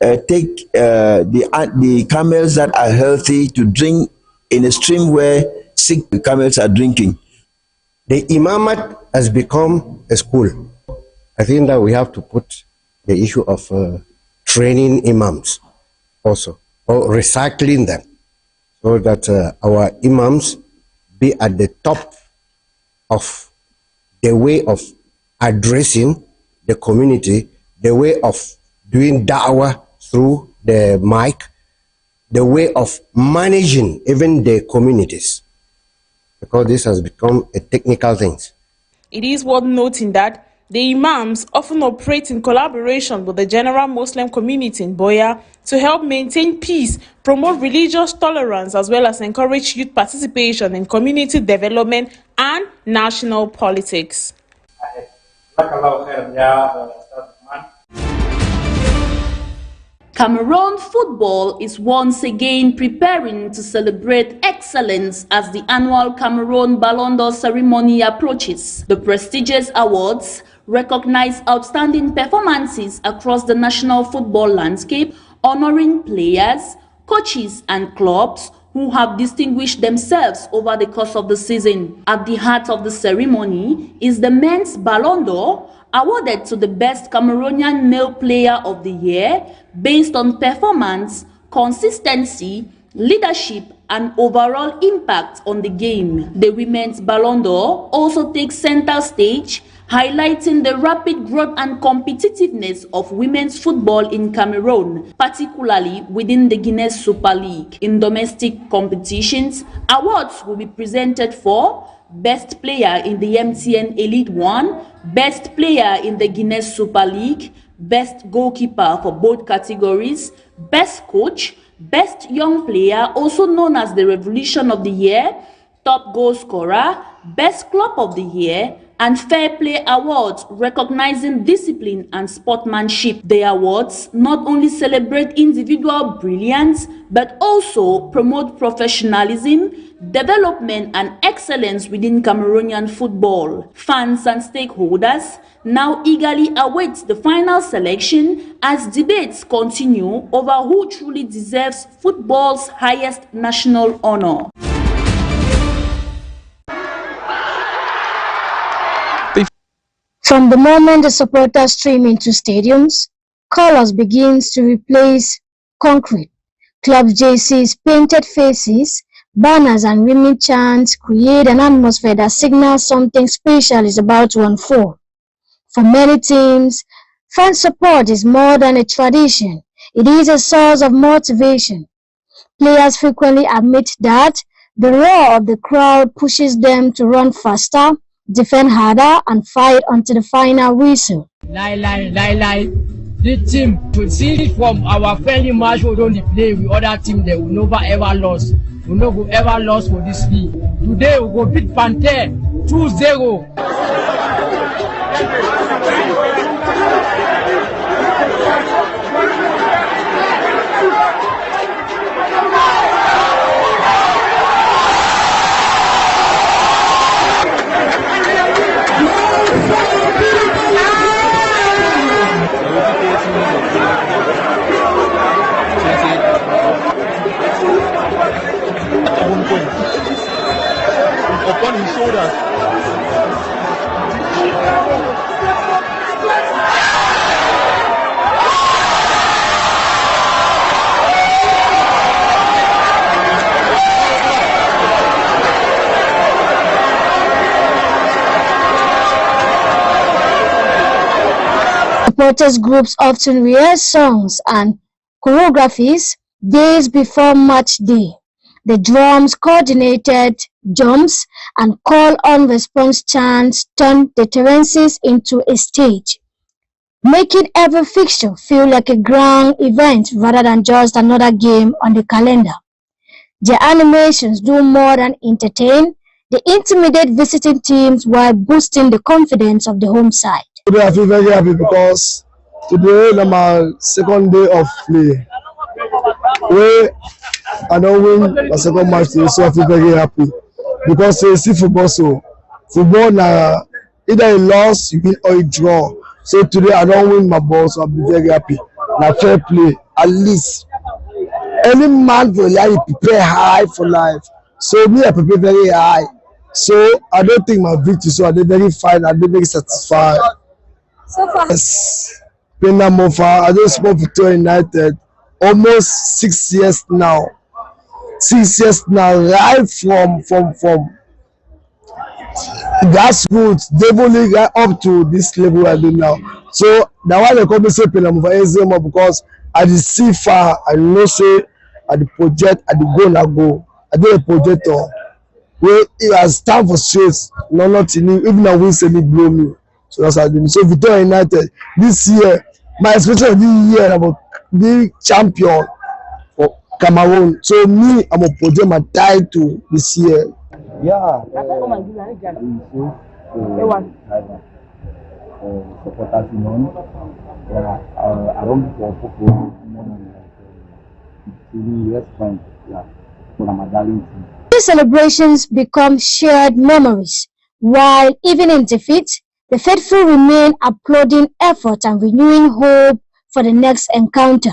Speaker 8: take the camels that are healthy to drink in a stream where sick camels are drinking.
Speaker 12: The imamat has become a school. I think that we have to put the issue of training imams also, or recycling them, so that our imams be at the top of the way of addressing the community, the way of doing da'wah through the mic, the way of managing even the communities, because this has become a technical thing.
Speaker 9: It is worth noting that the imams often operate in collaboration with the general Muslim community in Boya to help maintain peace, promote religious tolerance, as well as encourage youth participation in community development and national politics.
Speaker 13: Cameroon football is once again preparing to celebrate excellence as the annual Cameroon Ballon d'Or ceremony approaches. The prestigious awards recognize outstanding performances across the national football landscape, honoring players, coaches, and clubs who have distinguished themselves over the course of the season. At the heart of the ceremony is the men's Ballon d'Or, awarded to the best Cameroonian male player of the year based on performance, consistency, leadership, and overall impact on the game. The women's Ballon d'Or also takes center stage, highlighting the rapid growth and competitiveness of women's football in Cameroon, particularly within the Guinness Super League. In domestic competitions, awards will be presented for Best Player in the MTN Elite 1, Best Player in the Guinness Super League, Best Goalkeeper for both categories, Best Coach, Best Young Player, also known as the Revolution of the Year, Top Goal Scorer, Best Club of the Year, and Fair Play Awards, recognizing discipline and sportsmanship. The awards not only celebrate individual brilliance, but also promote professionalism, development, and excellence within Cameroonian football. Fans and stakeholders now eagerly await the final selection as debates continue over who truly deserves football's highest national honor.
Speaker 14: From the moment the supporters stream into stadiums, colors begins to replace concrete. Club jerseys, painted faces, banners and women chants create an atmosphere that signals something special is about to unfold. For many teams, fan support is more than a tradition. It is a source of motivation. Players frequently admit that the roar of the crowd pushes them to run faster, defend harder, and fight until the final whistle.
Speaker 15: Lie. The team, to see from our friendly match we don't play with other team, they will never ever lose. We never ever lost for this league. Today we go beat Panther 2-0.
Speaker 16: Upon his shoulders.
Speaker 14: Supporters groups often rehearse songs and choreographies days before match day. The drums, coordinated jumps, and call-on-response chants turn the terraces into a stage, making every fixture feel like a grand event rather than just another game on the calendar. The animations do more than entertain, they intimidate visiting teams while boosting the confidence of the home side.
Speaker 17: Today I feel very happy because today is my second day of play. Where I don't win my second match today, so I feel very happy. Because you see football, so football now either you lost, you win or you draw. So today I don't win my ball, so I'll be very happy. Now fair play. at least any man for life prepare high for life. So me I prepare very high. So I don't think my victory. So I did very fine. I did very satisfied. So far, yes. Penamofa, I just spoke Victoria United almost 6 years now. 6 years now, right from grassroots, Devil League right up to this level I do now. So that why they call me say Penamofa Ezema because I dey see far. I know say I the project, I the go na go. I do a projector. Wey it has time for straight, no nothing new. Even I win say me blow me. So that's how I do. So Victoria United this year, my expectation this year about being champion for Cameroon. So me, I'm a project my title this year.
Speaker 16: Yeah, supporters known. Yeah, I don't for football. Yes, fine. Yeah, for my darling team.
Speaker 14: These celebrations become shared memories, while even in defeat, the faithful remain applauding effort and renewing hope for the next encounter.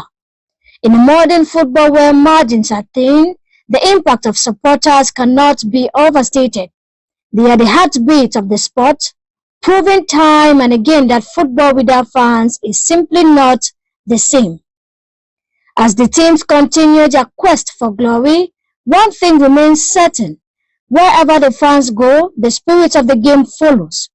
Speaker 14: In a modern football where margins are thin, the impact of supporters cannot be overstated. They are the heartbeat of the sport, proving time and again that football without fans is simply not the same. As the teams continue their quest for glory, one thing remains certain. Wherever the fans go, the spirit of the game follows.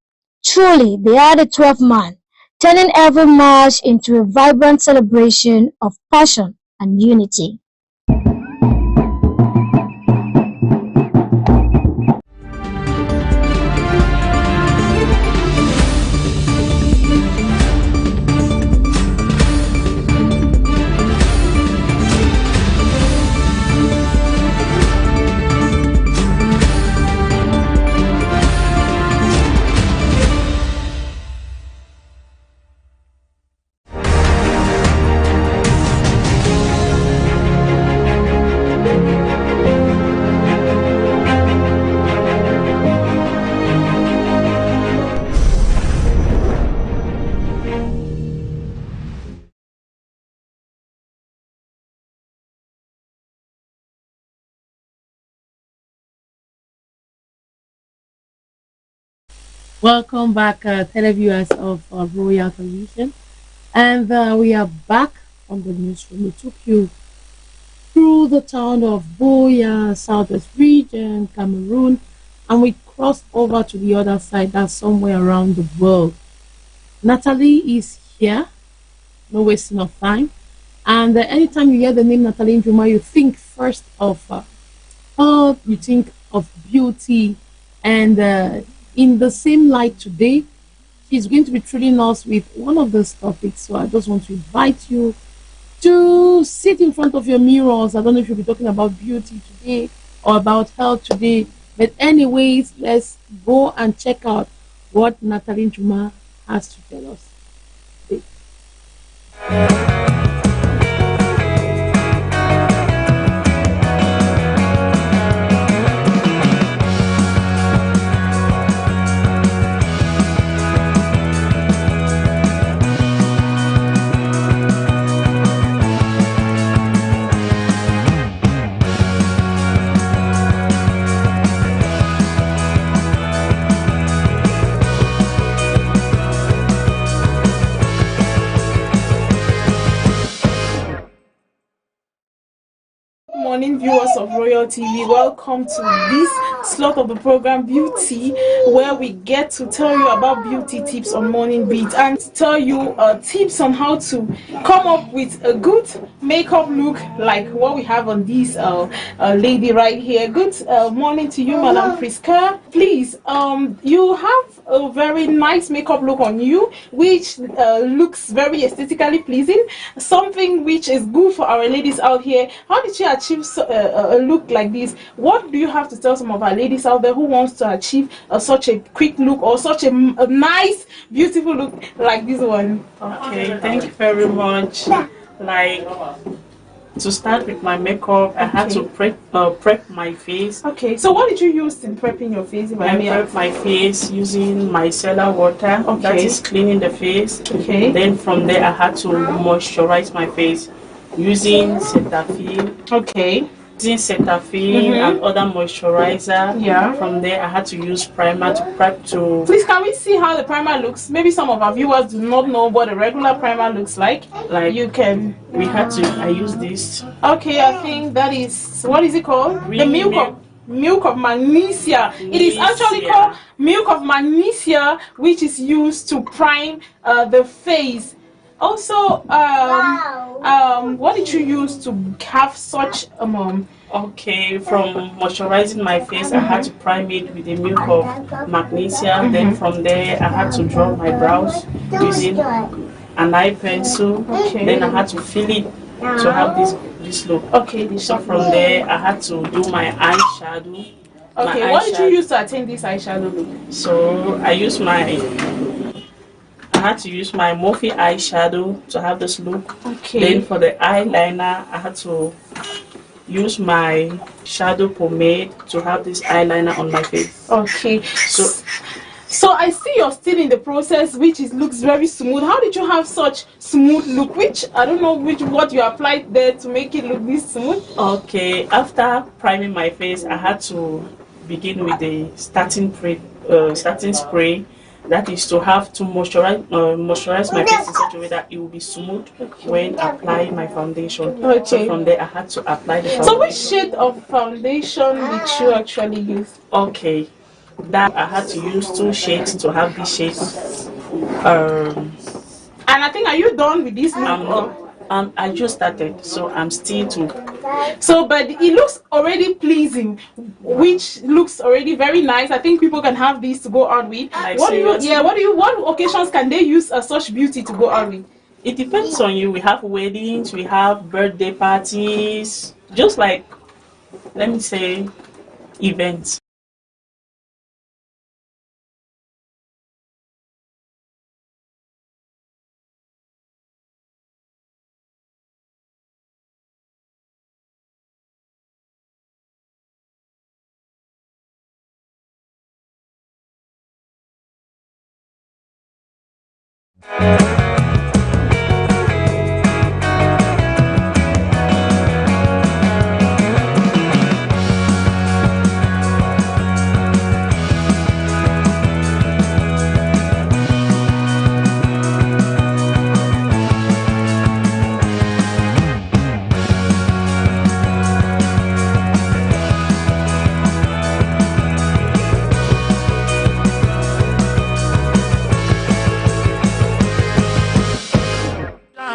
Speaker 14: Truly, they are the 12th man, turning every match into a vibrant celebration of passion and unity.
Speaker 7: Welcome back, televiewers of Royal Television. And we are back on the newsroom. We took you through the town of Buea, Southwest region, Cameroon, and we crossed over to the other side, that's somewhere around the world. Natalie is here, no wasting of time. And anytime you hear the name Natalie Njuma, you think first of you think of beauty. And in the same light today, she's going to be treating us with one of those topics. So I just want to invite you to sit in front of your mirrors. I don't know if you'll be talking about beauty today or about health today. But anyways, let's go and check out what Natalie Njuma has to tell us. Morning viewers of Royal TV, welcome to this slot of the program Beauty, where we get to tell you about beauty tips on Morning Beat and tell you tips on how to come up with a good makeup look like what we have on this lady right here. Good morning to you, Madam Priska. Please, you have a very nice makeup look on you, which looks very aesthetically pleasing, something which is good for our ladies out here. How did you achieve a look like this? What do you have to tell some of our ladies out there who wants to achieve such a quick look or such a nice, beautiful look like this one?
Speaker 18: Okay, thank you very much. Like, to start with my makeup, I had to prep my face.
Speaker 7: Okay, so what did you use in prepping your face?
Speaker 18: I prep my face using micellar water.
Speaker 7: Okay.
Speaker 18: That is cleaning the face.
Speaker 7: Okay.
Speaker 18: Then from there, I had to moisturize my face. using Cetaphil.
Speaker 9: Okay.
Speaker 18: Using Cetaphil and other moisturizer.
Speaker 9: Yeah.
Speaker 18: From there, I had to use primer to prep to.
Speaker 9: Please, can we see how the primer looks? Maybe some of our viewers do not know what a regular primer looks like.
Speaker 18: Like
Speaker 9: you can.
Speaker 18: We had to. I use this.
Speaker 9: Okay, I think that is, what is it called? The milk of magnesia. It is actually called milk of magnesia, which is used to prime the face. Also, what did you use to have such
Speaker 18: Okay, from moisturizing my face, I had to prime it with the milk of magnesia. Then from there, I had to draw my brows using an eye pencil.
Speaker 9: Okay.
Speaker 18: Then I had to fill it to have this look.
Speaker 9: Okay.
Speaker 18: So from there, I had to do my eyeshadow.
Speaker 9: Okay, what did you use to attain this eyeshadow look?
Speaker 18: So I had to use my Morphe eyeshadow to have this look.
Speaker 9: Okay.
Speaker 18: Then for the eyeliner, I had to use my shadow pomade to have this eyeliner on my face.
Speaker 9: Okay. So I see you're still in the process, which looks very smooth. How did you have such smooth look? Which I don't know what you applied there to make it look this smooth.
Speaker 18: Okay. After priming my face, I had to begin with the starting spray. That is to have to moisturize my face in such a way that it will be smooth when applying my foundation.
Speaker 9: Okay.
Speaker 18: So from there, I had to apply the foundation.
Speaker 9: So which shade of foundation did you actually use?
Speaker 18: Okay, that I had to use 2 shades to have these shades.
Speaker 9: And I think, are you done with this look?
Speaker 18: I just started, so I'm still to.
Speaker 9: So, but it looks already pleasing, which looks already very nice. I think people can have these to go out with.
Speaker 18: Like
Speaker 9: what occasions can they use such beauty to go out with?
Speaker 18: It depends on you. We have weddings, we have birthday parties, just like, let me say, events.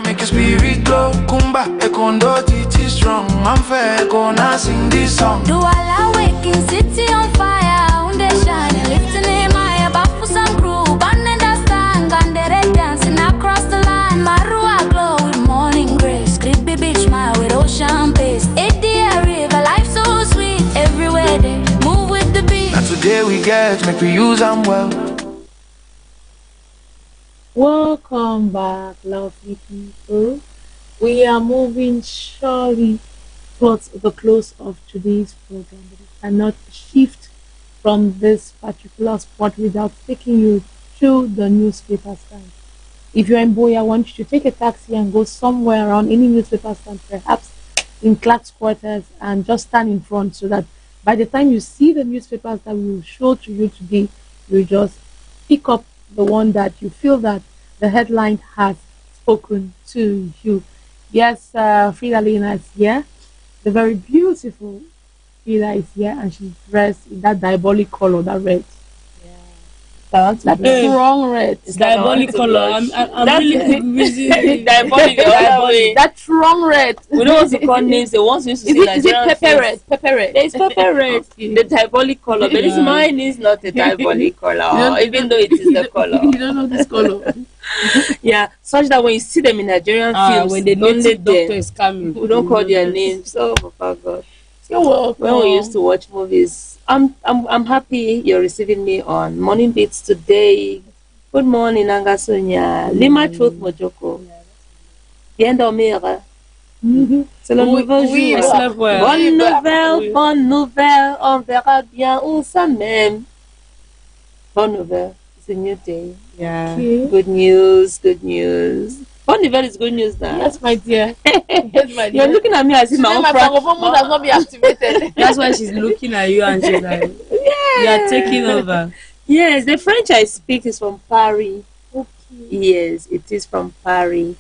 Speaker 4: Make your spirit glow, kumba, ekondo, titi strong. I'm fair, gonna sing this song.
Speaker 5: Do all I wake in city on fire, unde shine, lifting in my bafu some crew, banning the stand, gandere dancing across the line. Marua glow with morning grace, creepy beach my with ocean pace. 80 river, life so sweet, everywhere they move with the beat.
Speaker 4: Now today we get, make we use them well.
Speaker 3: Welcome back, lovely people. We are moving surely towards the close of today's program. But we cannot shift from this particular spot without taking you to the newspaper stand. If you're in Boya, I want you to take a taxi and go somewhere around any newspaper stand, perhaps in Clark's quarters, and just stand in front so that by the time you see the newspapers that we will show to you today, you just pick up the one that you feel that the headline has spoken to you. Yes, Frida Lena is here. The very beautiful Frida is here, and she's dressed in that diabolic color, that red. That strong red.
Speaker 1: It's diabolic color. I'm really busy.
Speaker 3: Diabolic. That strong red.
Speaker 1: We don't want to call names. They want to see
Speaker 3: Is it pepper red? Pepper red.
Speaker 1: It's pepper red. The diabolic color. But this mine is not a diabolic color, even though it is the color.
Speaker 3: You don't know this color.
Speaker 1: Yeah, such that when you see them in Nigerian films,
Speaker 3: when the native doctor is coming,
Speaker 1: we don't call their names. Oh, for God.
Speaker 3: So
Speaker 1: when we used to watch movies, I'm happy you're receiving me on Morning Beats today. Good morning, Angasunya. Lima Truth Mojoko. Bien dormir. C'est le nouveau jour. Bonne nouvelle, on verra bien où ça mène. Bonne nouvelle, it's a new day.
Speaker 3: Yeah.
Speaker 1: Good news, good news.
Speaker 7: Bon Iver is good news now.
Speaker 3: Yes, my dear. Yes, my dear.
Speaker 7: You're looking at me as if
Speaker 3: Today my francophone mode has not been activated.
Speaker 2: That's why she's looking at you and she's like, you are taking over.
Speaker 7: Yes, the French I speak is from Paris. Okay. Yes, it is from Paris.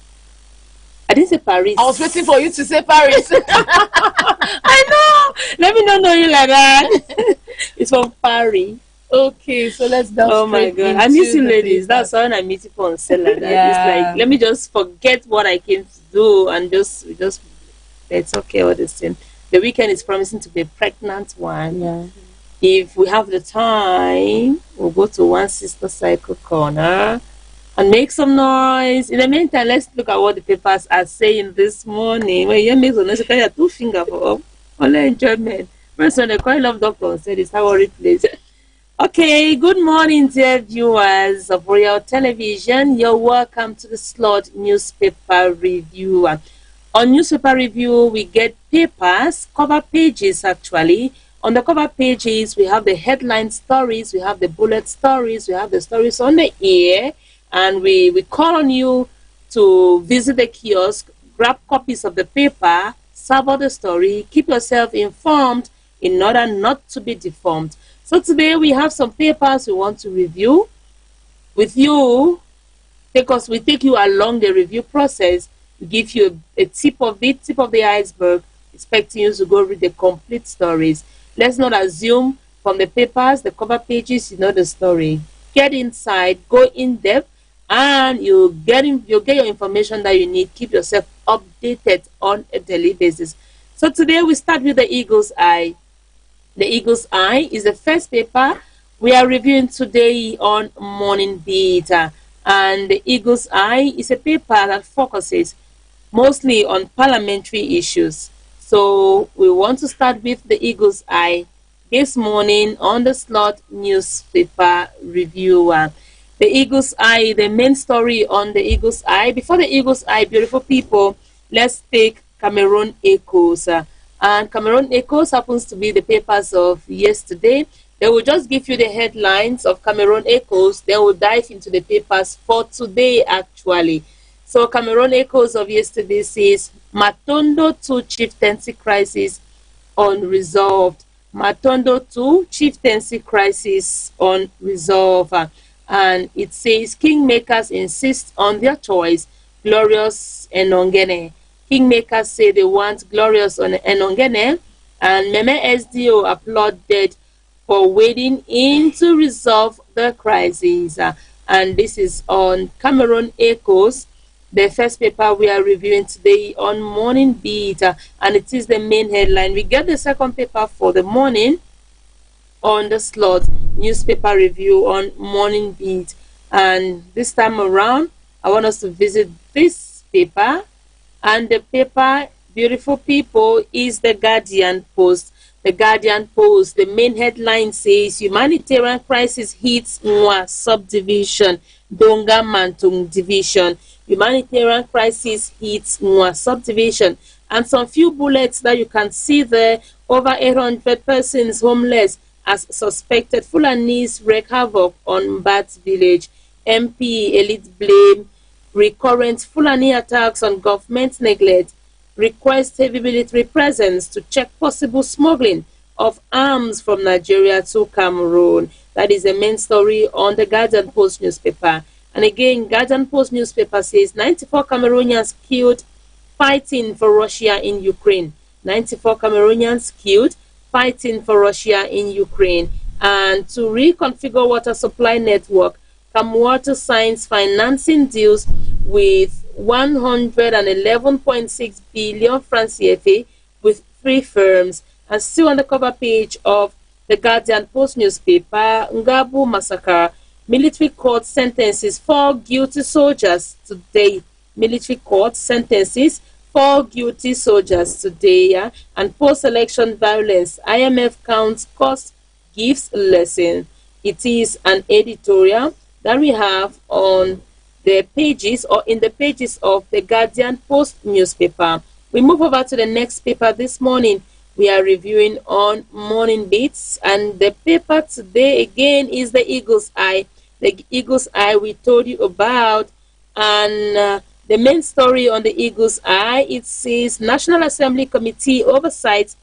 Speaker 7: I didn't say Paris.
Speaker 3: I was waiting for you to say Paris.
Speaker 7: I know. Let me not know you like that. It's from Paris.
Speaker 3: Okay, so let's delve
Speaker 7: Oh my God, I miss you, ladies. That's why when I meet people on set like that. It's like, let me just forget what I came to do and just it's okay. All the same. The weekend is promising to be a pregnant one.
Speaker 2: Yeah.
Speaker 7: If we have the time, we'll go to One Sister Cycle Corner and make some noise. In the meantime, let's look at what the papers are saying this morning. When you make some noise, you can have 2 fingers for only enjoyment. First one, the Coil of Doctor said it's our replace. Okay, good morning, dear viewers of Royal Television. You're welcome to the Slot Newspaper Review. On Newspaper Review, we get papers, cover pages actually. On the cover pages, we have the headline stories, we have the bullet stories, we have the stories on the air, and we call on you to visit the kiosk, grab copies of the paper, savor the story, keep yourself informed in order not to be deformed. So today we have some papers we want to review with you, because we take you along the review process. We give you a tip of the iceberg, expecting you to go read the complete stories. Let's not assume from the papers, the cover pages, you know the story. Get inside, go in depth, and you'll get your information that you need. Keep yourself updated on a daily basis. So today we start with the Eagle's Eye. The Eagle's Eye is the first paper we are reviewing today on Morning Beat. And the Eagle's Eye is a paper that focuses mostly on parliamentary issues. So we want to start with the Eagle's Eye this morning on the Slot Newspaper Review. The Eagle's Eye, the main story on the Eagle's Eye. Before the Eagle's Eye, beautiful people, let's take Cameroon Echoes. And Cameroon Echoes happens to be the papers of yesterday. They will just give you the headlines of Cameroon Echoes. Then we'll dive into the papers for today, actually. So Cameroon Echoes of yesterday says, Matondo 2 chieftaincy crisis unresolved. Matondo 2 chieftaincy crisis unresolved. And it says, Kingmakers insist on their choice, Glorious and Ongene. Kingmakers say they want Glorious on Enongene, and Meme SDO applauded for wading in to resolve the crisis. And this is on Cameroon Echoes, the first paper we are reviewing today on Morning Beat, and it is the main headline. We get the second paper for the morning on the Slot Newspaper Review on Morning Beat, and this time around I want us to visit this paper. And the paper, beautiful people, is the Guardian Post. The Guardian Post, the main headline says, Humanitarian crisis hits Nwa subdivision, Donga Mantung division. Humanitarian crisis hits Nwa subdivision. And some few bullets that you can see there, over 800 persons homeless as suspected Fulanis wreak havoc on Bat village. MP elite blame recurrent Fulani attacks on government neglect, request heavy military presence to check possible smuggling of arms from Nigeria to Cameroon. That is the main story on the Guardian Post newspaper. And again, Guardian Post newspaper says 94 Cameroonians killed fighting for Russia in Ukraine. 94 Cameroonians killed fighting for Russia in Ukraine. And to reconfigure water supply network, Camwater signs financing deals with 111.6 billion francs CFA with 3 firms. And still on the cover page of the Guardian Post newspaper, Ngabu massacre, military court sentences 4 guilty soldiers today. Military court sentences 4 guilty soldiers today. And post-election violence, IMF counts cost, gives lesson. It is an editorial that we have on the pages or in the pages of the Guardian Post newspaper. We move over to the next paper this morning. We are reviewing on Morning Beats, and the paper today again is the Eagle's Eye. The Eagle's Eye we told you about, and The main story on the Eagle's Eye, it says National Assembly Committee oversight,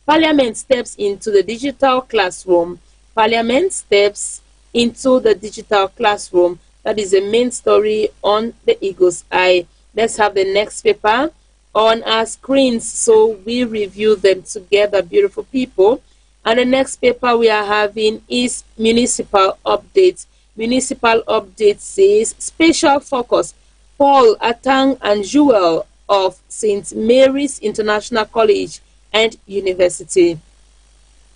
Speaker 7: Parliament steps into the digital classroom. Parliament steps into the digital classroom. That is the main story on the Eagle's Eye. Let's have the next paper on our screens so we review them together, beautiful people. And the next paper we are having is municipal updates. Municipal update says special focus. Paul Atang and Jewel of St. Mary's International College and University.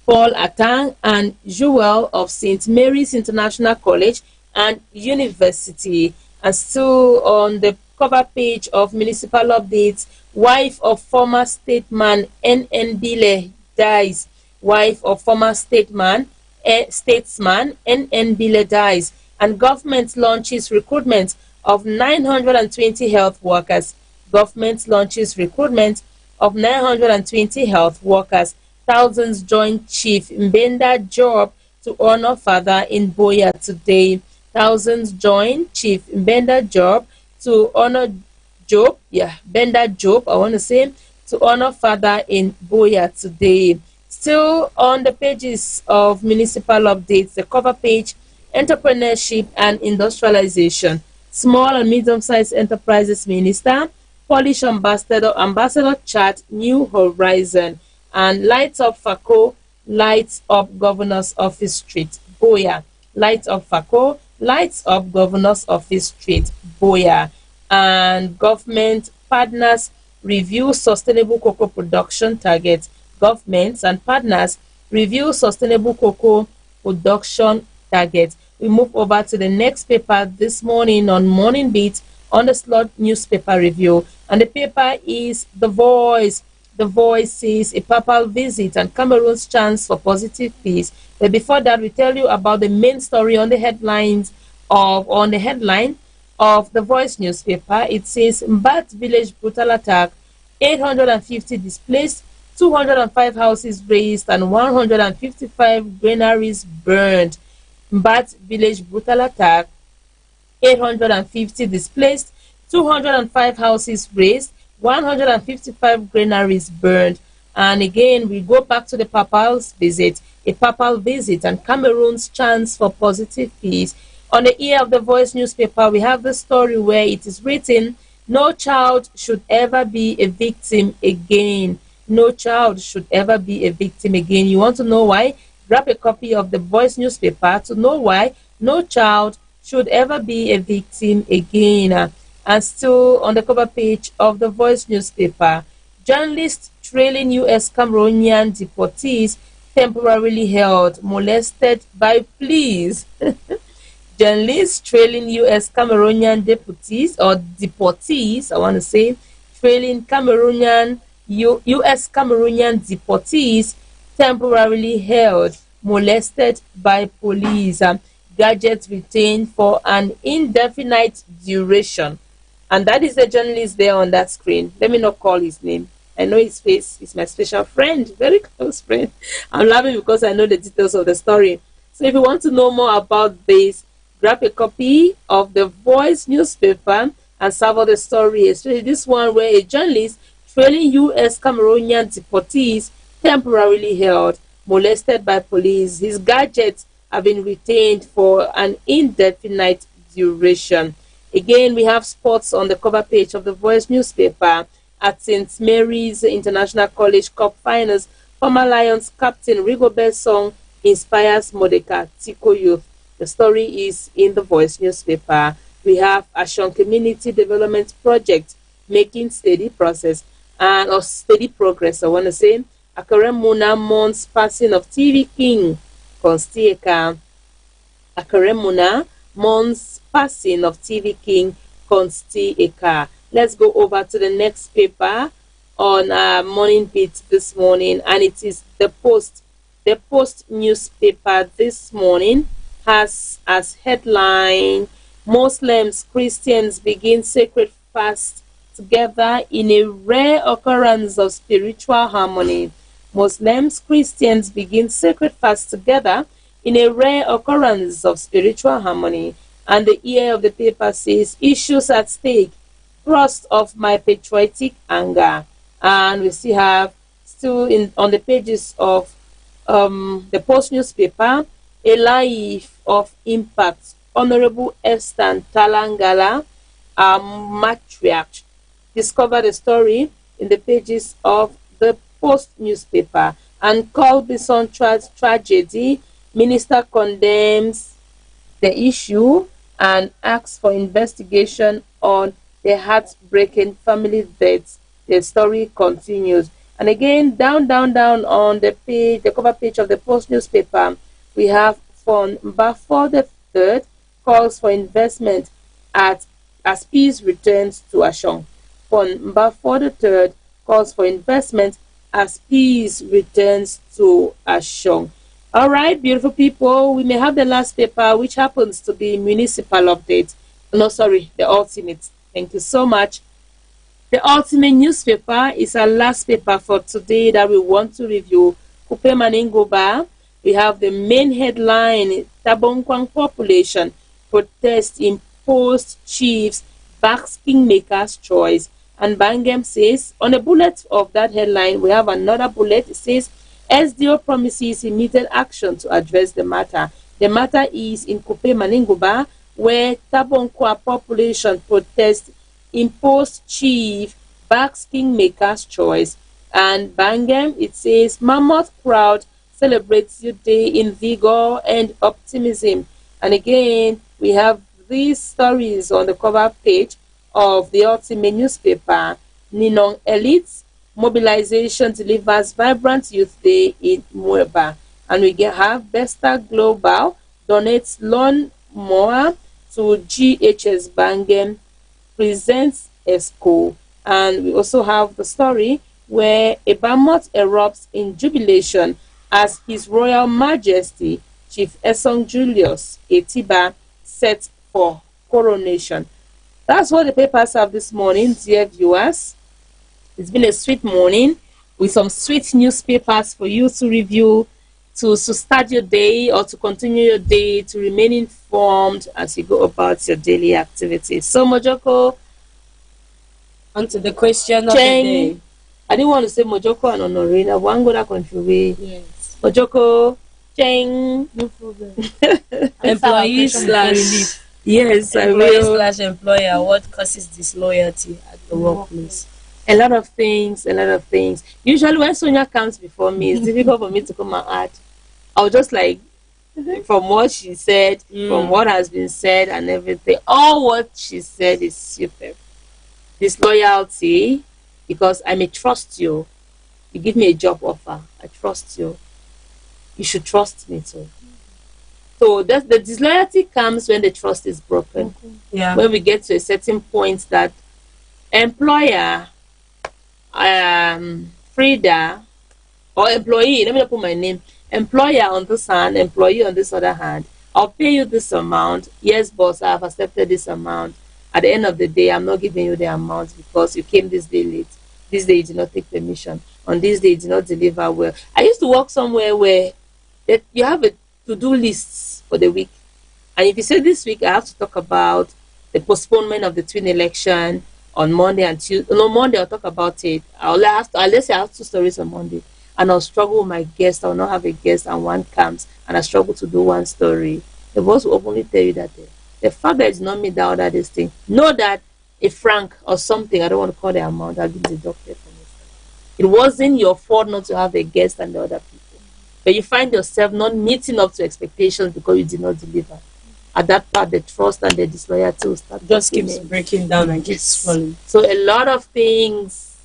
Speaker 7: Paul Atang and Jewel of St. Mary's International College and University. And still on the cover page of municipal updates, wife of former statesman N.N. Bile dies. Wife of former statesman N.N. Bile dies. And government launches recruitment of 920 health workers. Government launches recruitment of 920 health workers. Thousands join Chief Mbenda Job to honor father in Boya today. Thousands join Chief Mbenda Job to honor Benda Job, I want to say, to honor father in Boya today. Still on the pages of municipal updates, the cover page, entrepreneurship and industrialization. Small and medium-sized enterprises minister, Polish ambassador chat New Horizon, and lights up Fako, lights up Governor's Office Street, Boya. Lights up Fako, lights up Governor's Office Street, Boya. And government partners review sustainable cocoa production targets. Governments and partners review sustainable cocoa production targets. We move over to the next paper this morning on Morning Beat on the slot newspaper review. And the paper is The Voice. The Voice says a papal visit and Cameroon's chance for positive peace. But before that, we tell you about the main story on the headline of The Voice newspaper. It says Mbat village brutal attack, 850 displaced, 205 houses razed, and 155 granaries burned. Mbat village brutal attack, 850 displaced, 205 houses razed, 155 granaries burned. And again, we go back to the papal's visit, a papal visit and Cameroon's chance for positive peace. On the ear of The Voice newspaper, we have the story where it is written, no child should ever be a victim again. No child should ever be a victim again. You want to know why? Grab a copy of The Voice newspaper to know why no child should ever be a victim again. And still on the cover page of The Voice newspaper, journalists trailing U.S. Cameroonian deportees temporarily held, molested by police. Journalists trailing U.S. Cameroonian deportees, I want to say, trailing U.S. Cameroonian deportees temporarily held, molested by police. Gadgets retained for an indefinite duration. And that is the journalist there on that screen. Let me not call his name. I know his face. He's my special friend, very close friend. I'm laughing because I know the details of the story. So if you want to know more about this, grab a copy of The Voice newspaper and savor the story, especially this one where a journalist trailing U.S. Cameroonian deportees temporarily held, molested by police. His gadgets have been retained for an indefinite duration. Again, we have sports on the cover page of The Voice newspaper. At St. Mary's International College Cup Finals, former Lions captain Rigobert Song inspires Mordecai Tico youth. The story is in The Voice newspaper. We have Ashon Community Development Project making steady progress, I want to say. Akare Muna mourns passing of TV King Constieka. Akare Muna mourns passing of TV King Constieka. Let's go over to the next paper on our Morning Beat this morning, and it is The Post. The Post newspaper this morning has as headline, Muslims, Christians begin sacred fast together in a rare occurrence of spiritual harmony. Muslims, Christians begin sacred fast together in a rare occurrence of spiritual harmony. And the ear of the paper says, issues at stake, thrust of my patriotic anger. And we still have on the pages of the Post newspaper, a life of impact. Honorable Esther Talangala, a matriarch, discovered a story in the pages of the Post newspaper. And Colbison tragedy, minister condemns the issue and asks for investigation on the heartbreaking family deaths. The story continues. And again, down on the page, the cover page of the Post newspaper, we have from Mbafo the Third calls for investment as peace returns to Ashong. From Mbafo the Third calls for investment as peace returns to Ashong. All right, beautiful people, we may have the last paper, which happens to be municipal update. No, sorry, the ultimate. Thank you so much. The ultimate newspaper is our last paper for today that we want to review. Kupe Maningoba. We have the main headline: Tabonkwang population protest imposed chiefs backs kingmaker's choice. And Bangem says, on a bullet of that headline, we have another bullet. It says, SDO promises immediate action to address the matter. The matter is in Kupe Maningoba, where Tabonkwa population protest imposed chief backs kingmaker's choice. And Bangem, it says, mammoth crowd celebrates your day in vigor and optimism. And again, we have these stories on the cover page of the ultimate newspaper. Ninong elites mobilization delivers vibrant youth day in Mueba. And we have Besta Global donates lawn mower to GHS Bangem, presents ESCO. And we also have the story where a mammoth erupts in jubilation as His Royal Majesty Chief Esong Julius Etiba set for coronation. That's what the papers have this morning, dear viewers. It's been a sweet morning with some sweet newspapers for you to review, to start your day or to continue your day, to remain informed as you go about your daily activities. So, Mojoko,
Speaker 2: onto the question of the day.
Speaker 7: I didn't want to say Mojoko and Honorina. One go that country.
Speaker 2: Yes.
Speaker 7: Mojoko, Cheng.
Speaker 3: No problem.
Speaker 2: Employee slash
Speaker 7: yes, I
Speaker 2: employee
Speaker 7: will.
Speaker 2: slash employer. What causes disloyalty at the workplace?
Speaker 7: A lot of things. Usually when Sonia comes before me, it's difficult for me to come and add. I'll just like, from what she said, from what has been said and everything, all what she said is super. Disloyalty, because I may trust you. You give me a job offer, I trust you. You should trust me too. So the disloyalty comes when the trust is broken.
Speaker 2: Yeah.
Speaker 7: When we get to a certain point that employer, Frida, or employee, let me not put my name, employer on this hand, employee on this other hand, I'll pay you this amount. Yes, boss, I have accepted this amount. At the end of the day, I'm not giving you the amount because you came this day late. This day you did not take permission. On this day you did not deliver well. I used to work somewhere where you have a to-do list for the week. And if you say this week I have to talk about the postponement of the twin election on Monday and Tuesday. No, Monday I'll talk about it. Let's say I have 2 stories on Monday. And I'll struggle with my guest. I'll not have a guest and one comes and I struggle to do 1 story. The boss will openly tell you that the fact that it's not me that ordered this thing. Know that a franc or something, I don't want to call the amount, I'll be deducted from it. It wasn't your fault not to have a guest and the other people. But you find yourself not meeting up to expectations because you did not deliver. At that part, the trust and the disloyalty will start.
Speaker 2: Just keeps breaking down and keeps falling.
Speaker 7: So a lot of things.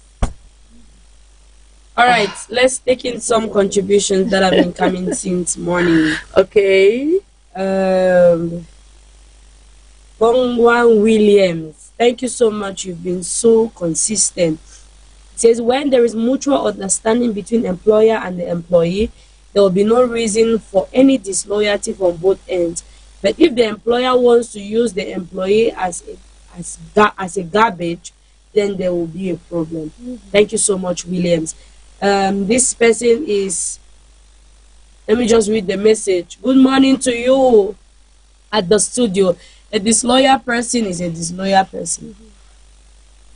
Speaker 2: All right, let's take in some contributions that have been coming since morning.
Speaker 7: Okay.
Speaker 2: Bongwan Williams, thank you so much. You've been so consistent. It says, when there is mutual understanding between employer and the employee, there will be no reason for any disloyalty from both ends. But if the employer wants to use the employee as a garbage, then there will be a problem. Thank you so much, Williams. This person is, let me just read the message. Good morning to you at the studio. A disloyal person is a disloyal person.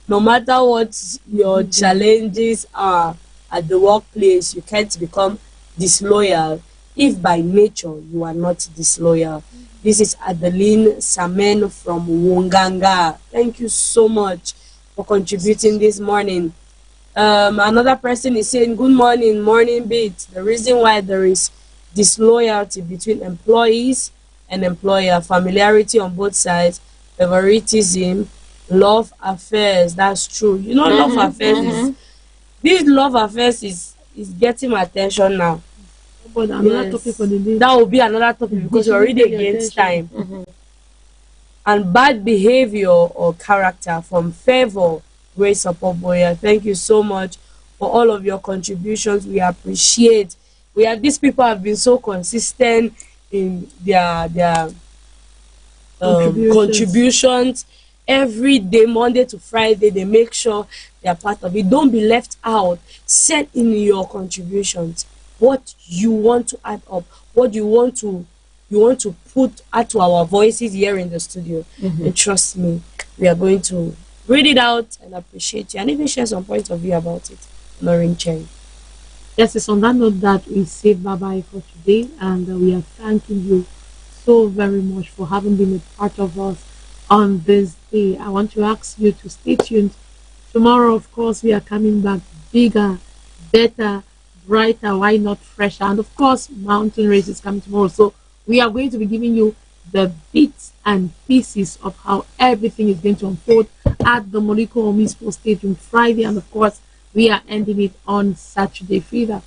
Speaker 2: no matter what your challenges are at the workplace, you can't become disloyal if by nature you are not disloyal. This is Adeline Samen from Wonganga. Thank you so much for contributing this morning. Another person is saying, good morning, morning beat. The reason why there is disloyalty between employees and employer, familiarity on both sides, favoritism, love affairs. That's true. You know, love affairs is, this love affairs is getting my attention now.
Speaker 3: But another topic for the day.
Speaker 2: That will be another topic because we're already against time. And bad behavior or character from Favor Grace Support Boya. Thank you so much for all of your contributions. We appreciate. These people have been so consistent in their contributions. Every day, Monday to Friday, they make sure they are part of it. Don't be left out. Send in your contributions. What you want to add up, what you want to add to our voices here in the studio. And trust me, we are going to read it out and appreciate you and even share some point of view about it. Lauren Chen.
Speaker 3: Yes, it's on that note that we say bye-bye for today, and we are thanking you so very much for having been a part of us on this day. I want to ask you to stay tuned. Tomorrow, of course, we are coming back bigger, better, brighter, why not fresher? And of course, mountain race is coming tomorrow. So we are going to be giving you the bits and pieces of how everything is going to unfold at the Moliko Omi Sports Stadium Friday. And of course, we are ending it on Saturday. Fever.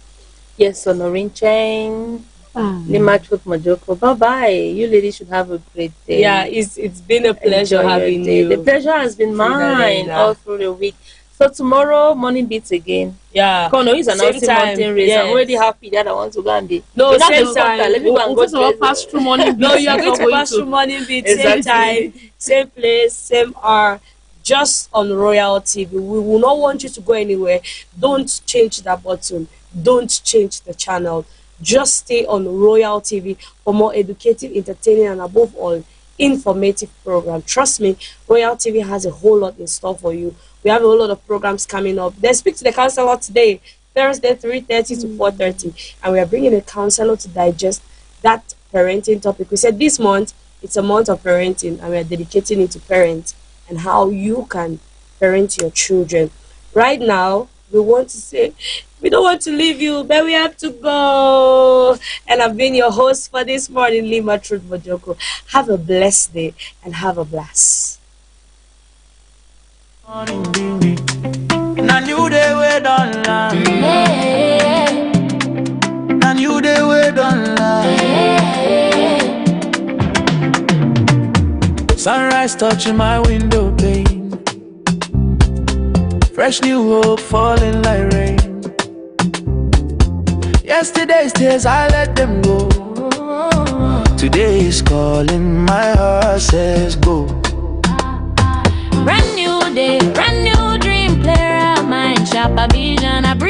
Speaker 7: Yes, Honorin Cheng. Limachut Mojoko. Bye-bye. You ladies should have a great day.
Speaker 2: Yeah, it's been a pleasure having you.
Speaker 7: The pleasure has been mine all through the week. So tomorrow morning beats again.
Speaker 2: Yeah.
Speaker 7: Kono is announcing mountain race. Yes. I'm already happy that I want to go and be.
Speaker 2: No, same time.
Speaker 7: Let me go and go
Speaker 3: pass through morning beats.
Speaker 2: No, you are going to pass through morning beats. Exactly. Same time, same place, same hour. Just on Royal TV. We will not want you to go anywhere. Don't change that button. Don't change the channel. Just stay on Royal TV for more educative, entertaining, and above all, informative program. Trust me, Royal TV has a whole lot in store for you. We have a whole lot of programs coming up. Then speak to the counselor today, Thursday, 3:30 to 4:30, and we are bringing a counselor to digest that parenting topic. We said this month, it's a month of parenting, and we are dedicating it to parents and how you can parent your children. Right now, we want to say, we don't want to leave you, but we have to go. And I've been your host for this morning, Lima Truth Bojoko. Have a blessed day and have a blast.
Speaker 4: Na new day we don't lie. Na new day we don't lie. Sunrise touching my window pane. Fresh new hope falling like rain. Yesterday's tears I let them go. Today is calling, my heart says go.
Speaker 5: Brand new day, brand new dream, clear our mind, sharper vision, I breathe.